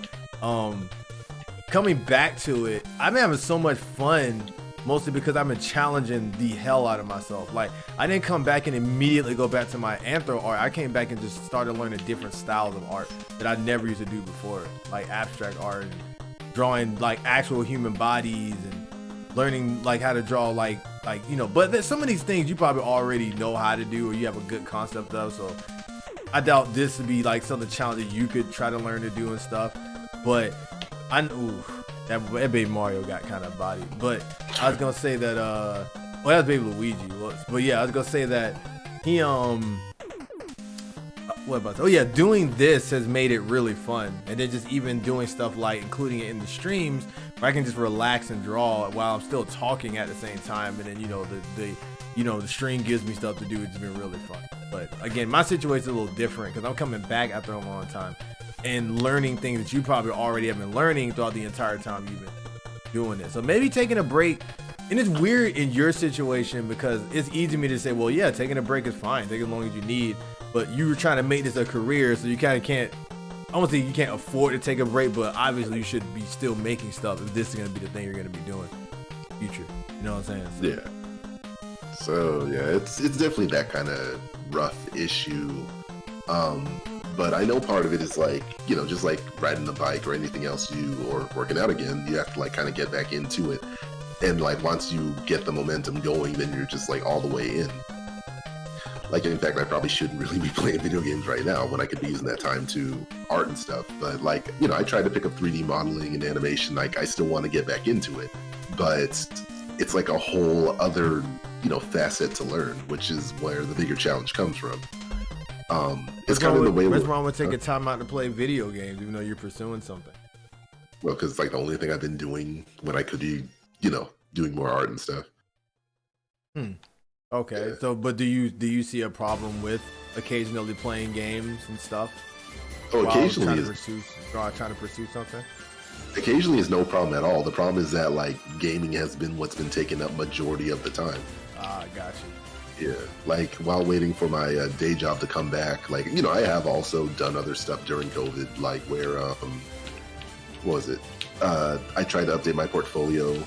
coming back to it, I've been having so much fun, mostly because I've been challenging the hell out of myself. Like, I didn't come back and immediately go back to my anthro art. I came back and just started learning different styles of art that I never used to do before, like abstract art and drawing like actual human bodies and learning like how to draw like you know, but some of these things you probably already know how to do or you have a good concept of, so I doubt this would be like something challenging you could try to learn to do and stuff. But that Baby Mario got kind of bodied. But I was gonna say that well, that was Baby Luigi. But yeah, I was gonna say that he what about that? Oh yeah, doing this has made it really fun. And then just even doing stuff like including it in the streams where I can just relax and draw while I'm still talking at the same time. And then, you know, the stream gives me stuff to do. It's been really fun. But again, my situation is a little different because I'm coming back after a long time and learning things that you probably already have been learning throughout the entire time you've been doing it. So maybe taking a break. And it's weird in your situation because it's easy for me to say, well, yeah, taking a break is fine. Take as long as you need. But you were trying to make this a career, so you kind of can't, I won't say you can't afford to take a break, but obviously you should be still making stuff if this is going to be the thing you're going to be doing in the future. You know what I'm saying? So, yeah. So, yeah, it's definitely that kind of rough issue. But I know part of it is like, you know, just like riding the bike or anything else or working out again, you have to like kind of get back into it. And like once you get the momentum going, then you're just like all the way in. Like, in fact, I probably shouldn't really be playing video games right now when I could be using that time to art and stuff. But like, you know, I tried to pick up 3D modeling and animation. Like, I still want to get back into it, but it's like a whole other, you know, facet to learn, which is where the bigger challenge comes from. It's kind of the way. What's wrong with taking time out to play video games, even though you're pursuing something? Well, because it's like the only thing I've been doing when I could be, you know, doing more art and stuff. Okay, yeah. So but do you see a problem with occasionally playing games and stuff? Oh, occasionally trying to pursue something. Occasionally is no problem at all. The problem is that like gaming has been what's been taking up majority of the time. Ah, got you. Yeah, like while waiting for my day job to come back, like, you know, I have also done other stuff during COVID, like where what was it? I tried to update my portfolio.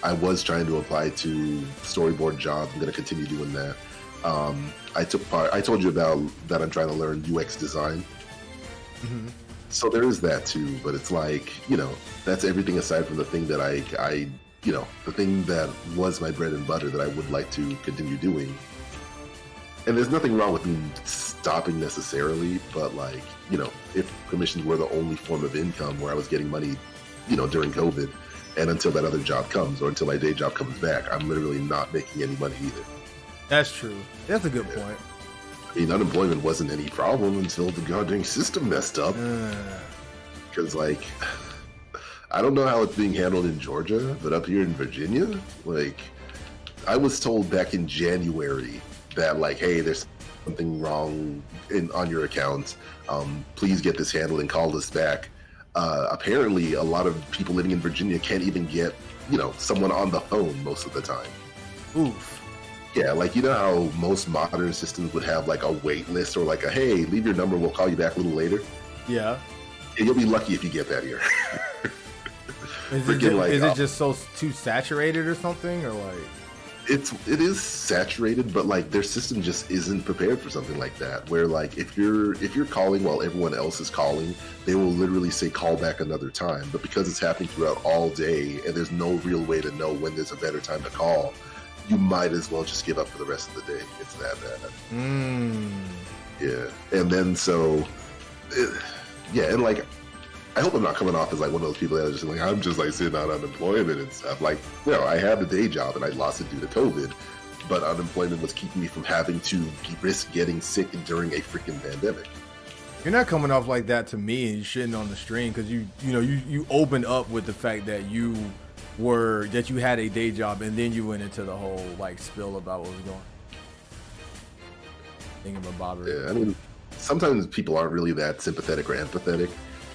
I was trying to apply to storyboard jobs. I'm going to continue doing that. I took part. I told you about that. I'm trying to learn UX design. Mm-hmm. So there is that too. But it's like, you know, that's everything aside from the thing that I you know, the thing that was my bread and butter that I would like to continue doing. And there's nothing wrong with me stopping necessarily, but like, you know, if commissions were the only form of income where I was getting money, you know, during COVID, and until that other job comes or until my day job comes back, I'm literally not making any money either. That's true. That's a good point. I mean, unemployment wasn't any problem until the goddamn system messed up. Because, like, I don't know how it's being handled in Georgia, but up here in Virginia, like, I was told back in January that, like, hey, there's something wrong on your account. Please get this handled and call us back. Apparently, a lot of people living in Virginia can't even get, you know, someone on the phone most of the time. Oof. Yeah, like, you know how most modern systems would have like a wait list or like a, hey, leave your number, we'll call you back a little later. Yeah. You'll be lucky if you get that here. Is it just so too saturated or something, or like? It is saturated, but like their system just isn't prepared for something like that. Where like if you're calling while everyone else is calling, they will literally say call back another time. But because it's happening throughout all day and there's no real way to know when there's a better time to call, you might as well just give up for the rest of the day. It's that bad. Yeah, and then and like, I hope I'm not coming off as like one of those people that are just like, I'm just like sitting on unemployment and stuff. Like, you know, I have a day job and I lost it due to COVID, but unemployment was keeping me from having to risk getting sick during a freaking pandemic. You're not coming off like that to me, and you're shitting on the stream because you opened up with the fact that you had a day job, and then you went into the whole like spill about what was going on. Thinking about bothering. Yeah, I mean, sometimes people aren't really that sympathetic or empathetic,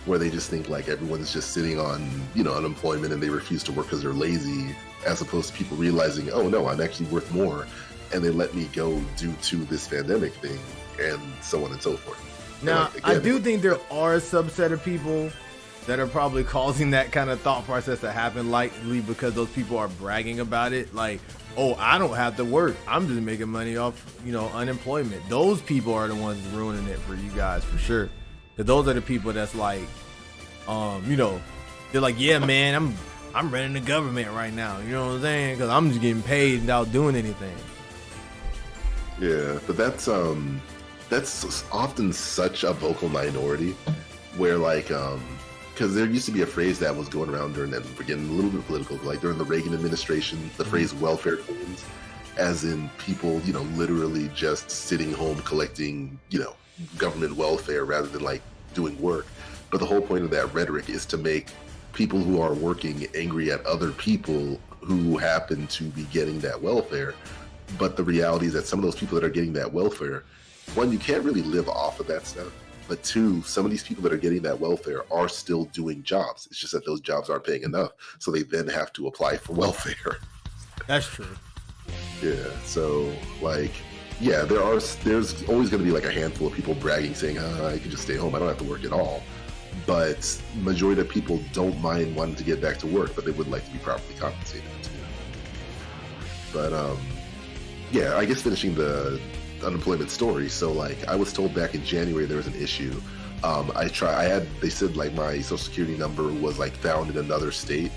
where they just think like everyone's just sitting on, you know, unemployment and they refuse to work because they're lazy, as opposed to people realizing, oh no, I'm actually worth more, and they let me go due to this pandemic thing, and so on and so forth. Now, like, again, I do think there are a subset of people that are probably causing that kind of thought process to happen, likely because those people are bragging about it, like, oh, I don't have to work, I'm just making money off, you know, unemployment. Those people are the ones ruining it for you guys, for sure. Those are the people that's like, you know, they're like, yeah, man, I'm running the government right now. You know what I'm saying? Because I'm just getting paid without doing anything. Yeah, but that's often such a vocal minority, where like, because there used to be a phrase that was going around during that, we're getting a little bit political, like during the Reagan administration, the phrase welfare queens, as in people, you know, literally just sitting home collecting, you know, government welfare rather than like doing work. But the whole point of that rhetoric is to make people who are working angry at other people who happen to be getting that welfare. But the reality is that some of those people that are getting that welfare, one, you can't really live off of that stuff, but two, some of these people that are getting that welfare are still doing jobs. It's just that those jobs aren't paying enough, so they then have to apply for welfare. That's true. Yeah, so like, yeah, there's always going to be like a handful of people bragging, saying, I can just stay home, I don't have to work at all. But majority of people don't mind wanting to get back to work, but they would like to be properly compensated too. But yeah, I guess finishing the unemployment story. So like, I was told back in January there was an issue. They said like my social security number was like found in another state,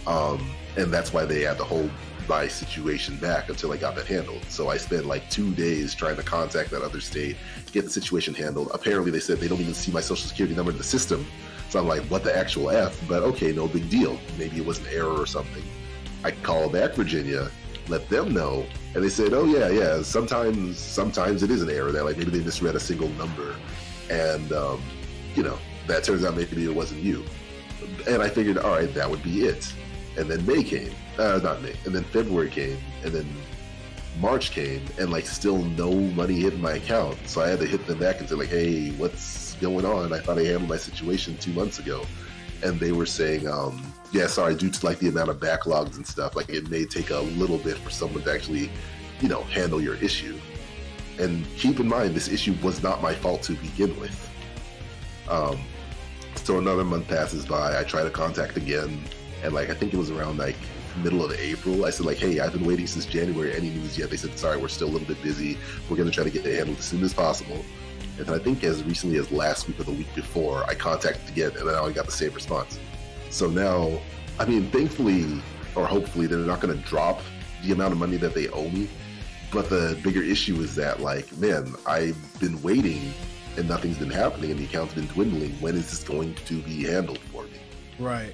And that's why they had to hold my situation back until I got that handled. So I spent like 2 days trying to contact that other state, get the situation handled. Apparently they said they don't even see my social security number in the system. So I'm like, what the actual F? But okay, no big deal. Maybe it was an error or something. I called back Virginia, let them know, and they said, oh yeah, sometimes it is an error, that like maybe they misread a single number. And that turns out maybe it wasn't you. And I figured, all right, that would be it. And then May came, not May, and then February came, and then March came, and like still no money hit in my account. So I had to hit them back and say like, hey, what's going on? I thought I handled my situation 2 months ago. And they were saying, yeah, sorry, due to like the amount of backlogs and stuff, like it may take a little bit for someone to actually, handle your issue. And keep in mind, this issue was not my fault to begin with. So another month passes by, I try to contact again, and like I think it was around like middle of April, I said like, hey, I've been waiting since January, any news yet? They said, sorry, we're still a little bit busy, we're going to try to get it handled as soon as possible. And then I think as recently as last week or the week before, I contacted again, and then I got the same response. So now, I mean, thankfully, or hopefully, they're not going to drop the amount of money that they owe me. But the bigger issue is that, like, man, I've been waiting and nothing's been happening and the account's been dwindling. When is this going to be handled for me? Right.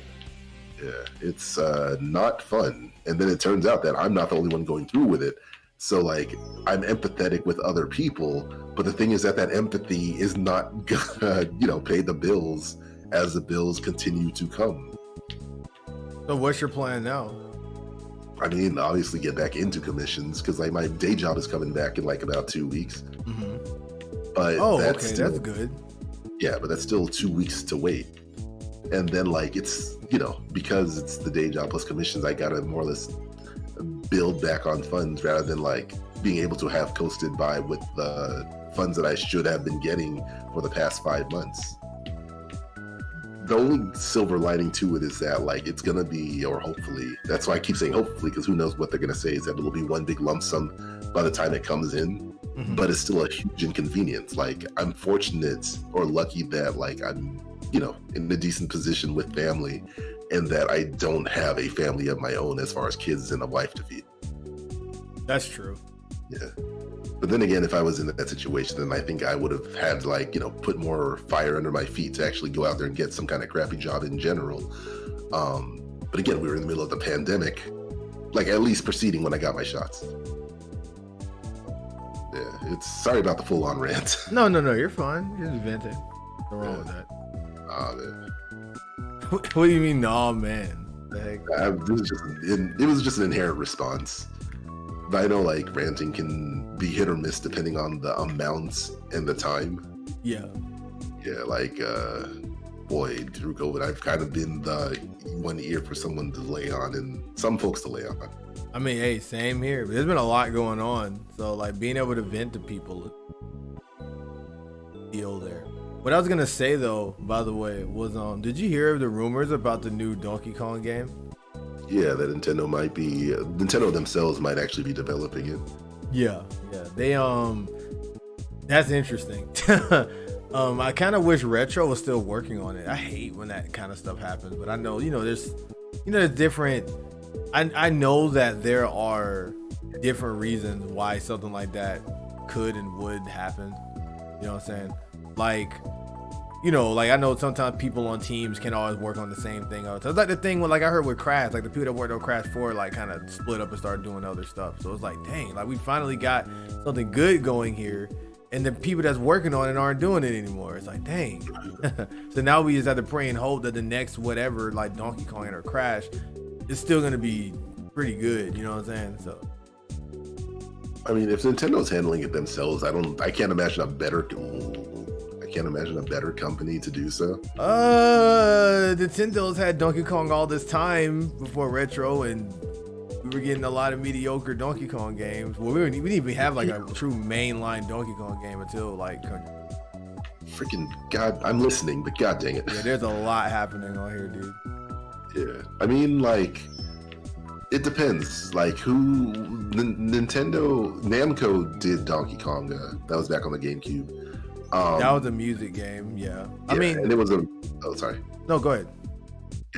Yeah, it's not fun. And then it turns out that I'm not the only one going through with it. So, like, I'm empathetic with other people, but the thing is that empathy is not gonna, pay the bills as the bills continue to come. So what's your plan now? I mean, obviously get back into commissions, because like my day job is coming back in like about 2 weeks. Mm-hmm. But that's good. Yeah, but that's still 2 weeks to wait. And then like it's, because it's the day job plus commissions, I gotta more or less build back on funds rather than like being able to have coasted by with the funds that I should have been getting for the past 5 months. The only silver lining to it is that like it's gonna be, or hopefully, that's why I keep saying hopefully, because who knows what they're gonna say, is that it'll be one big lump sum by the time it comes in. Mm-hmm. But it's still a huge inconvenience. Like I'm fortunate or lucky that like I'm, in a decent position with family, and that I don't have a family of my own as far as kids and a wife to feed. That's true. Yeah. But then again, if I was in that situation, then I think I would have had like, put more fire under my feet to actually go out there and get some kind of crappy job in general. But again, we were in the middle of the pandemic, like at least proceeding when I got my shots. Yeah, it's sorry about the full on rant. No, you're fine. You're just venting. Nothing wrong with that. Man. What do you mean, nah, man? The heck? It was just an inherent response. But I know like ranting can be hit or miss depending on the amounts and the time. Yeah. Yeah, like boy, through COVID, I've kind of been the one ear for someone to lay on and some folks to lay on. I mean, hey, same here. But there's been a lot going on. So like being able to vent to people, deal there. What I was gonna say though, by the way, was did you hear of the rumors about the new Donkey Kong game? Yeah, that Nintendo themselves might actually be developing it. Yeah. They that's interesting. I kind of wish Retro was still working on it. I hate when that kind of stuff happens, but I know, there's different. I know that there are different reasons why something like that could and would happen. You know what I'm saying? Like, I know sometimes people on teams can't always work on the same thing. It's like the thing I heard with Crash, like the people that worked on Crash 4 like kind of split up and started doing other stuff. So it's like, dang, like we finally got something good going here, and the people that's working on it aren't doing it anymore. It's like, dang. So now we just have to pray and hope that the next whatever, like Donkey Kong or Crash, is still gonna be pretty good. You know what I'm saying? So. I mean, if Nintendo's handling it themselves, I can't imagine a better company to do so. Nintendo's had Donkey Kong all this time before Retro, and we were getting a lot of mediocre Donkey Kong games. Well, we didn't even have like a true mainline Donkey Kong game until like. Freaking God, I'm listening, but God dang it. Yeah, there's a lot happening on here, dude. Yeah, I mean, like, it depends. Like, Namco did Donkey Kong. That was back on the GameCube. That was a music game, yeah. I mean, and it was oh, sorry. No, go ahead.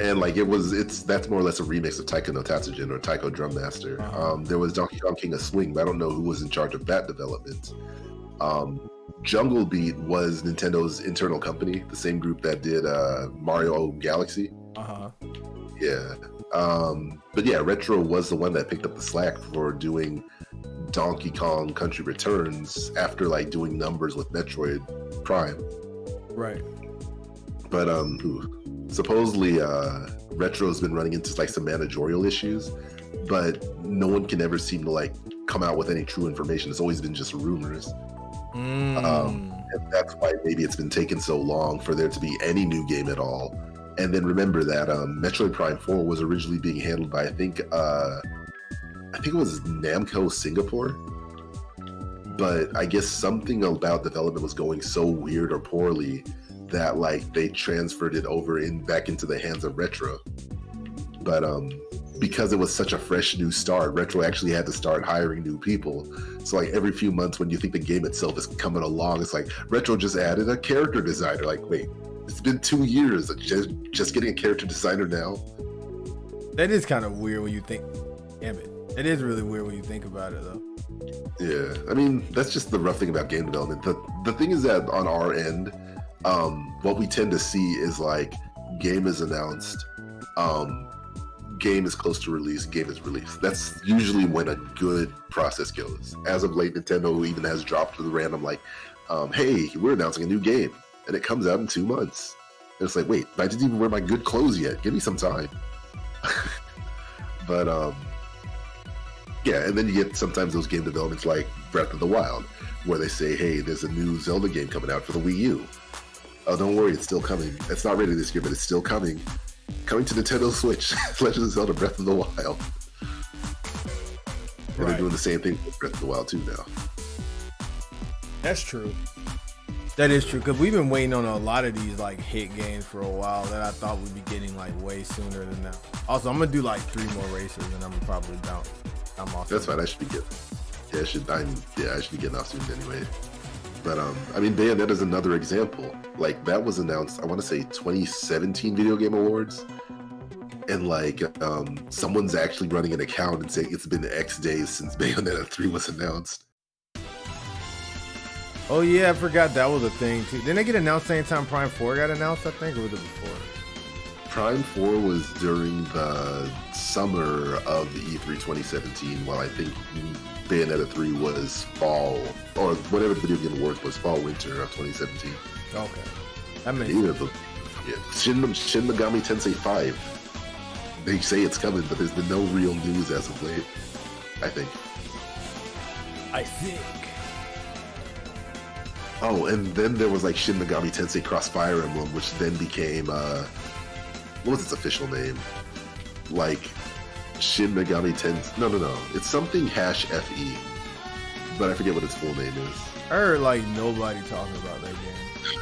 And like that's more or less a remix of Taiko no Tatsujin or Taiko Drum Master. There was Donkey Kong King of Swing, but I don't know who was in charge of that development. Jungle Beat was Nintendo's internal company, the same group that did Mario Galaxy. Yeah. But yeah, Retro was the one that picked up the slack for doing Donkey Kong Country Returns after like doing numbers with Metroid Prime. Right. But supposedly Retro's been running into like some managerial issues, but no one can ever seem to like come out with any true information. It's always been just rumors. And that's why maybe it's been taking so long for there to be any new game at all. And then remember that Metroid Prime 4 was originally being handled by I think it was Namco Singapore. But I guess something about development was going so weird or poorly that like they transferred it over back into the hands of Retro. But because it was such a fresh new start, Retro actually had to start hiring new people. So like every few months when you think the game itself is coming along, it's like Retro just added a character designer. Like, wait, it's been 2 years, just getting a character designer now? That is kind of weird when you think, damn it. It is really weird when you think about it though. Yeah, I mean, that's just the rough thing about game development. The thing is that on our end, what we tend to see is like game is announced, game is close to release, game is released. That's usually when a good process goes. As of late, Nintendo even has dropped the random like, hey, we're announcing a new game, and it comes out in 2 months. And it's like, wait, I didn't even wear my good clothes yet. Give me some time. But yeah, and then you get sometimes those game developments like Breath of the Wild, where they say, hey, there's a new Zelda game coming out for the Wii U. Oh, don't worry, it's still coming. It's not ready this year, but it's still coming. Coming to Nintendo Switch, Legend of Zelda Breath of the Wild. And they're doing the same thing with Breath of the Wild 2 now. That's true. That is true, because we've been waiting on a lot of these like hit games for a while that I thought we'd be getting like way sooner than now. Also, I'm gonna do like 3 more races and I'm probably down. I'm off. That's fine. I should be good. Yeah, I should be getting off soon anyway. But I mean, Bayonetta's another example. Like that was announced, I want to say 2017 Video Game Awards, and like someone's actually running an account and saying it's been X days since Bayonetta 3 was announced. Oh yeah, I forgot that was a thing too. Didn't it get announced same time Prime 4 got announced, I think, or was it before? Prime 4 was during the summer of the E3 2017, while I think Bayonetta 3 was fall, or whatever the Video Game Awards was, fall, winter of 2017. Okay. That makes sense. Yeah. Shin Megami Tensei 5. They say it's coming, but there's been no real news as of late, I think. Oh, and then there was like Shin Megami Tensei Cross Fire Emblem, which then became, what was its official name? Like, Shin Megami Tensei, no. It's something #FE, but I forget what its full name is. I heard like nobody talking about that game.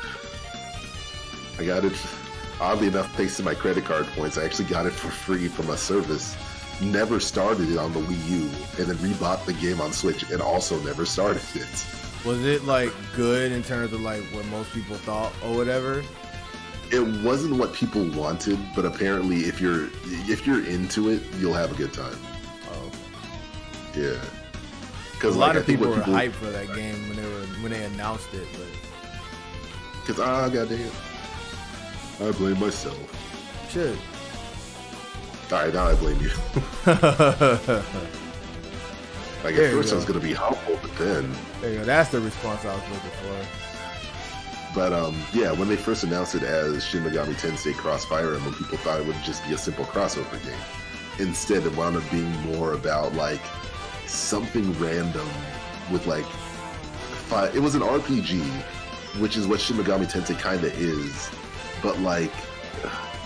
I got it, oddly enough, thanks to my credit card points, I actually got it for free from a service. Never started it on the Wii U, and then rebought the game on Switch, and also never started it. Was it like good in terms of like what most people thought or whatever? It wasn't what people wanted, but apparently if you're into it, you'll have a good time. Oh, yeah. Because a lot of people were hyped for that game when they announced it, but because goddamn, I blame myself. Shit. All right, now I blame you. Like at first I was gonna be humble, but then there you go. That's the response I was looking for. But yeah, when they first announced it as Shin Megami Tensei Cross Fire Emblem, people thought it would just be a simple crossover game. Instead, it wound up being more about like something random with like it was an RPG, which is what Shin Megami Tensei kind of is, but like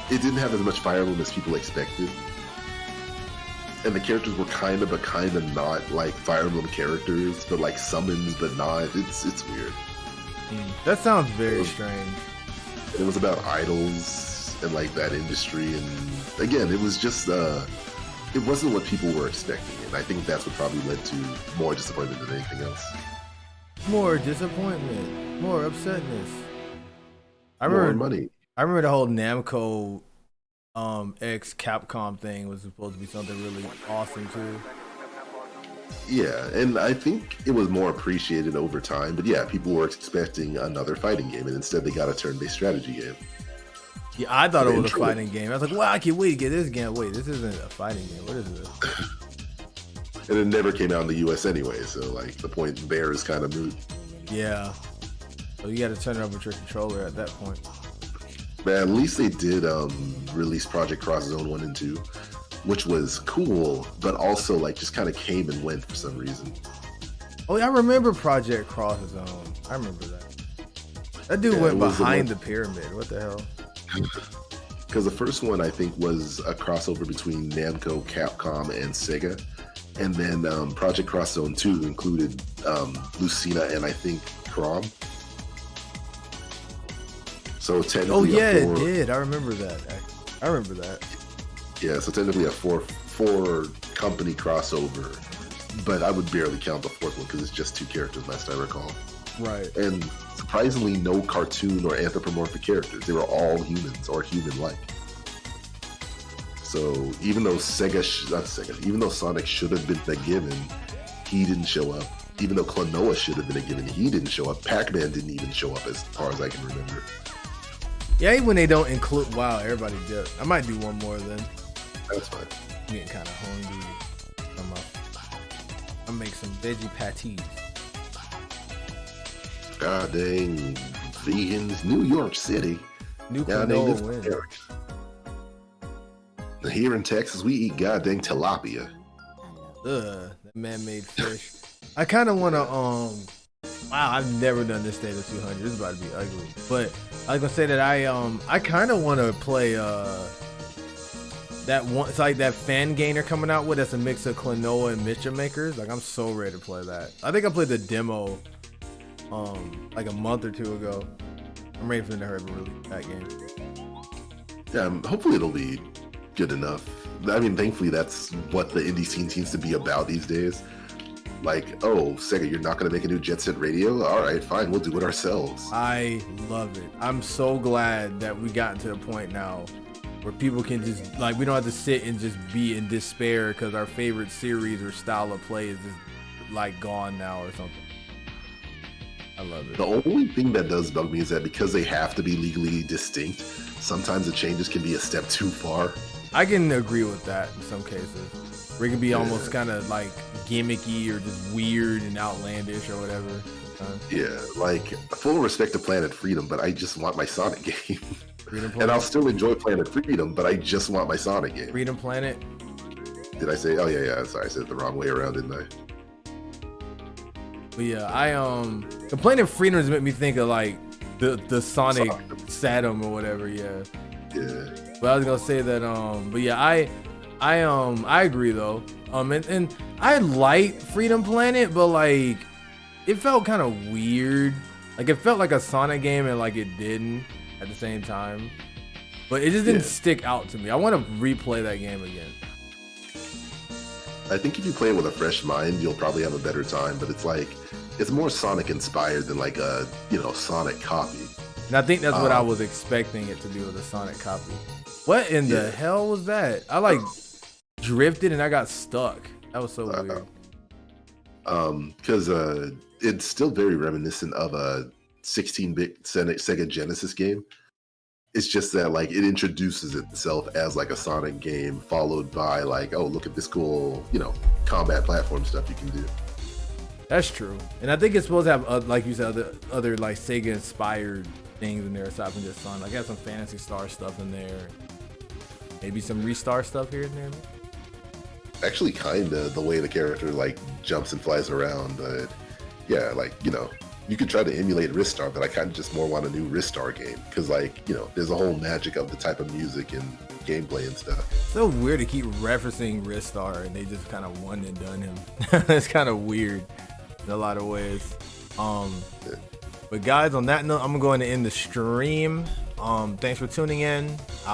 it didn't have as much Fire Emblem as people expected. And the characters were kind of not like Fire Emblem characters, but like summons, but not. It's weird. That sounds very strange. It was about idols and like that industry, and again, it was just it wasn't what people were expecting, and I think that's what probably led to more disappointment than anything else. More disappointment, more upsetness. More money. I remember the whole Namco X Capcom thing was supposed to be something really awesome too. Yeah, and I think it was more appreciated over time. But yeah, people were expecting another fighting game, and instead they got a turn-based strategy game. Yeah, I thought it was a fighting game. I was like, wow, I can't wait to get this game. Wait, this isn't a fighting game. What is this? And it never came out in the US anyway, so like the point there is kind of moot. Yeah. So you got to turn it up with your controller at that point. But at least they did release Project Cross Zone 1 and 2, which was cool, but also like just kind of came and went for some reason. Oh, yeah, I remember Project Cross Zone. I remember that. That dude went behind the pyramid. What the hell? Because the first one, I think, was a crossover between Namco, Capcom, and Sega. And then Project Cross Zone 2 included Lucina and I think Crom. So technically, oh yeah, it did. I remember that. I remember that. Yeah, so technically a four company crossover, but I would barely count the fourth one because it's just 2 characters, last I recall. Right. And surprisingly, no cartoon or anthropomorphic characters. They were all humans or human-like. So even though even though Sonic should have been a given, he didn't show up. Even though Klonoa should have been a given, he didn't show up. Pac-Man didn't even show up, as far as I can remember. Yeah, even when they don't include. Wow, everybody did. I might do one more then. That's fine. I'm getting kind of hungry. I'll make some veggie patties. God dang, vegans, New York City. New Klonoa wins. Here in Texas, we eat goddamn tilapia. That man-made fish. I kind of want to, wow, I've never done this State of 200. This is about to be ugly. But I was gonna say that I kind of want to play, that one, it's like that fan game they're coming out with. That's a mix of Klonoa and Mischief Makers. Like, I'm so ready to play that. I think I played the demo, like a month or 2 ago. I'm ready for them to hurry up and release that game. Yeah, hopefully it'll be good enough. I mean, thankfully that's what the indie scene seems to be about these days. Like, oh, Sega, you're not going to make a new Jet Set Radio? All right, fine, we'll do it ourselves. I love it. I'm so glad that we gotten to the point now where people can just, like, we don't have to sit and just be in despair because our favorite series or style of play is just, like, gone now or something. I love it. The only thing that does bug me is that because they have to be legally distinct, sometimes the changes can be a step too far. I can agree with that in some cases. Where it can be almost kind of like gimmicky or just weird and outlandish or whatever. Yeah, like full respect to Planet Freedom, but I just want my Sonic game. Freedom Planet? And I'll still enjoy Planet Freedom, but I just want my Sonic game. Freedom Planet? Did I say? Oh yeah. Sorry, I said it the wrong way around, didn't I? But yeah, the Planet Freedom has made me think of like the Sonic Saturn or whatever. Yeah. Yeah. But I was gonna say that, but yeah, I agree though. And I like Freedom Planet, but like it felt kind of weird. Like it felt like a Sonic game and like it didn't at the same time. But it just didn't stick out to me. I want to replay that game again. I think if you play it with a fresh mind, you'll probably have a better time, but it's like it's more Sonic inspired than like a, Sonic copy. And I think that's what I was expecting it to be, with a Sonic copy. What in the hell was that? I like drifted and I got stuck. That was so weird. Because it's still very reminiscent of a 16-bit Sega Genesis game. It's just that like it introduces itself as like a Sonic game, followed by like, oh, look at this cool, combat platform stuff you can do. That's true. And I think it's supposed to have, like you said, other like Sega inspired things in there aside from just Sonic. Like, I got some Phantasy Star stuff in there. Maybe some Restar stuff here and there. Actually, kind of the way the character like jumps and flies around. But yeah, like, you could try to emulate Ristar, but I kind of just more want a new Ristar game because, like, there's a whole magic of the type of music and gameplay and stuff. So weird to keep referencing Ristar and they just kind of one and done him. It's kind of weird in a lot of ways. But guys, on that note, I'm going to end the stream. Thanks for tuning in.